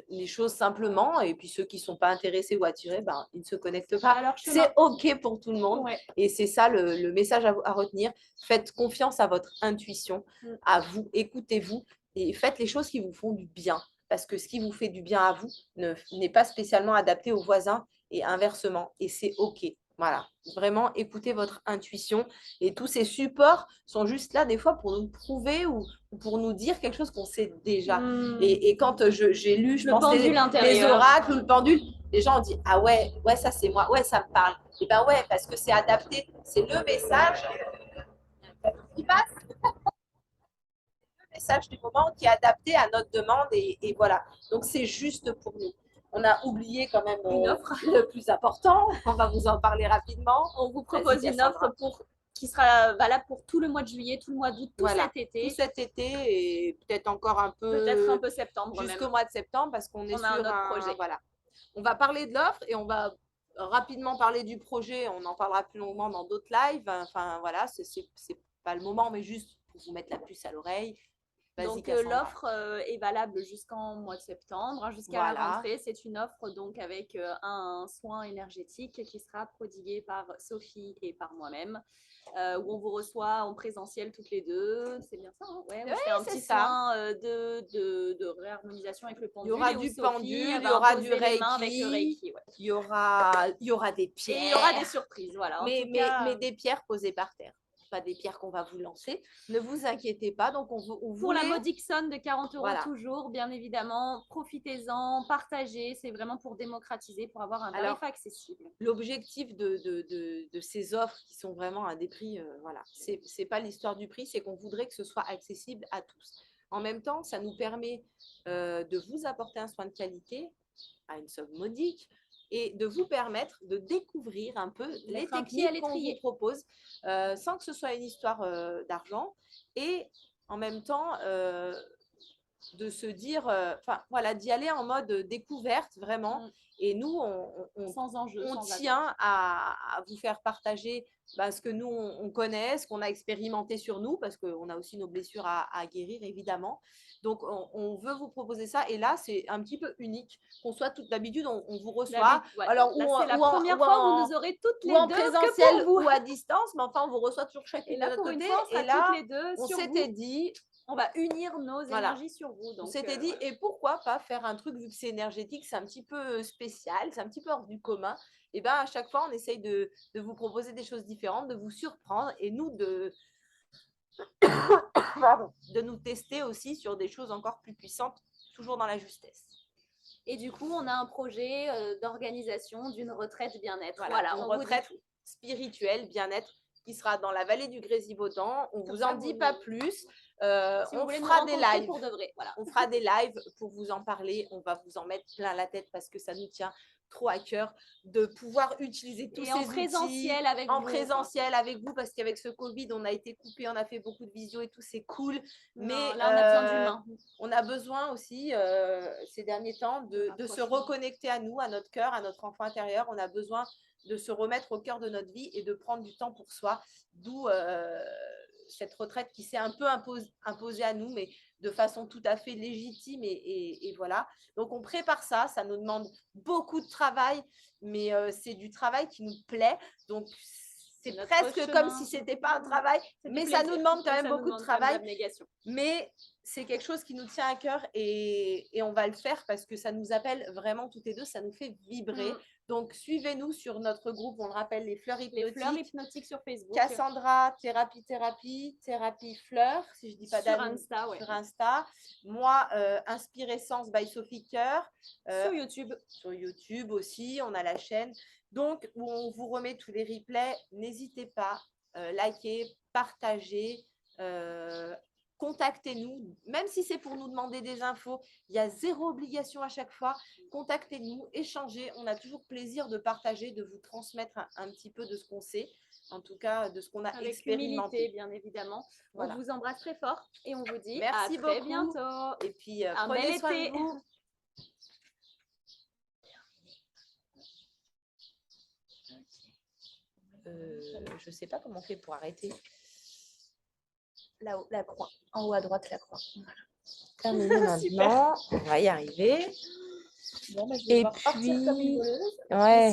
les choses simplement. Et puis, ceux qui ne sont pas intéressés ou attirés, ben, ils ne se connectent pas. C'est OK pour tout le monde. Ouais. Et c'est ça le message à retenir. Faites confiance à votre intuition, à vous, écoutez-vous et faites les choses qui vous font du bien. Parce que ce qui vous fait du bien à vous n'est pas spécialement adapté aux voisins et inversement. Et c'est OK. Voilà, vraiment écoutez votre intuition et tous ces supports sont juste là des fois pour nous prouver ou pour nous dire quelque chose qu'on sait déjà. Et quand j'ai lu, je pense, les oracles ou le pendule, les gens ont dit ah ouais, ça c'est moi, ouais, ça me parle. Et ben ouais, parce que c'est adapté, c'est le message qui passe, le message du moment qui est adapté à notre demande et voilà. Donc c'est juste pour nous. On a oublié quand même une offre. Le plus important. On va vous en parler rapidement. On vous propose une offre qui sera valable pour tout le mois de juillet, tout le mois d'août, cet été. Tout cet été et peut-être encore un peu. Peut-être un peu septembre. Jusqu'au mois de septembre parce qu'on est sur un autre projet. Voilà. On va parler de l'offre et on va rapidement parler du projet. On en parlera plus longuement dans d'autres lives. Enfin voilà, c'est pas le moment, mais juste pour vous mettre la puce à l'oreille. Donc l'offre est valable jusqu'en mois de septembre, hein, jusqu'à la rentrée. C'est une offre donc avec un soin énergétique qui sera prodigué par Sophie et par moi-même, où on vous reçoit en présentiel toutes les deux. C'est bien ça, hein? Ouais, on fait un petit soin de réharmonisation avec le pendule. Il y aura du pendule, il y aura du reiki, il y aura des pierres. Et il y aura des surprises, voilà. Mais des pierres posées par terre. Pas des pierres qu'on va vous lancer. Ne vous inquiétez pas. Donc, pour la modique somme de 40 € toujours, bien évidemment, profitez-en, partagez. C'est vraiment pour démocratiser, pour avoir un tarif accessible. L'objectif de ces offres qui sont vraiment à des prix, voilà, c'est pas l'histoire du prix, c'est qu'on voudrait que ce soit accessible à tous. En même temps, ça nous permet de vous apporter un soin de qualité à une somme modique et de vous permettre de découvrir un peu les techniques qu'on vous propose sans que ce soit une histoire d'argent et en même temps de se dire, voilà, d'y aller en mode découverte vraiment. Et nous, sans enjeu, on tient à vous faire partager ce que nous, on connaît, ce qu'on a expérimenté sur nous, parce qu'on a aussi nos blessures à guérir, évidemment. Donc, on veut vous proposer ça. Et là, c'est un petit peu unique qu'on soit toute d'habitude, on vous reçoit. Alors, c'est la première fois où vous nous aurez toutes les deux en présentiel ou à distance, mais enfin, on vous reçoit toujours chacune de notre côté. Et là, toutes les deux on s'était dit, on va unir nos énergies sur vous. Donc, on s'était dit, et pourquoi pas faire un truc, vu que c'est énergétique, c'est un petit peu spécial, c'est un petit peu hors du commun. Et bien, à chaque fois, on essaye de vous proposer des choses différentes, de vous surprendre et nous de nous tester aussi sur des choses encore plus puissantes, toujours dans la justesse. Et du coup, on a un projet d'organisation d'une retraite bien-être. Voilà, une retraite spirituelle, bien-être, qui sera dans la vallée du Grésivaudan. On ne vous en dit pas plus. Si vous on voulez nous fera des rencontrer lives. pour de vrai, voilà. On fera des lives pour vous en parler. On va vous en mettre plein la tête parce que ça nous tient trop à cœur de pouvoir utiliser tous Et ces en outils présentiel avec en vous. présentiel avec vous parce qu'avec ce Covid, on a été coupé, on a fait beaucoup de visio et tout, c'est cool. Non, Mais là, on a besoin d'humain. on a besoin aussi ces derniers temps de se reconnecter à nous, à notre cœur, à notre enfant intérieur. On a besoin de se remettre au cœur de notre vie et de prendre du temps pour soi. D'où cette retraite qui s'est un peu imposée à nous, mais de façon tout à fait légitime. Et voilà. Donc, on prépare ça. Ça nous demande beaucoup de travail, mais c'est du travail qui nous plaît. Donc, c'est presque comme si ce n'était pas un travail, mais ça nous demande quand même beaucoup de travail. Mais c'est quelque chose qui nous tient à cœur et on va le faire parce que ça nous appelle vraiment toutes les deux, ça nous fait vibrer. Donc, suivez-nous sur notre groupe, on le rappelle, les fleurs hypnotiques. Les fleurs hypnotiques sur Facebook. Cassandra, thérapie fleurs, si je ne dis pas d'années. Sur Insta. Moi, Inspirescence by Sophie Coeur. Sur YouTube. Sur YouTube aussi, on a la chaîne. Donc, où on vous remet tous les replays. N'hésitez pas, likez, partagez. Contactez-nous, même si c'est pour nous demander des infos, il y a zéro obligation à chaque fois. Contactez-nous, échangez. On a toujours plaisir de partager, de vous transmettre un petit peu de ce qu'on sait, en tout cas de ce qu'on a expérimenté. Avec humilité, bien évidemment. Voilà. On vous embrasse très fort et on vous dit merci à très beaucoup. bientôt. Et puis prenez soin de vous. Je ne sais pas comment on fait pour arrêter. Là-haut, la croix. En haut à droite, la croix. Voilà. Terminé maintenant. On va y arriver. Bon, bah, je vais et puis, comme une voleuse. Ouais.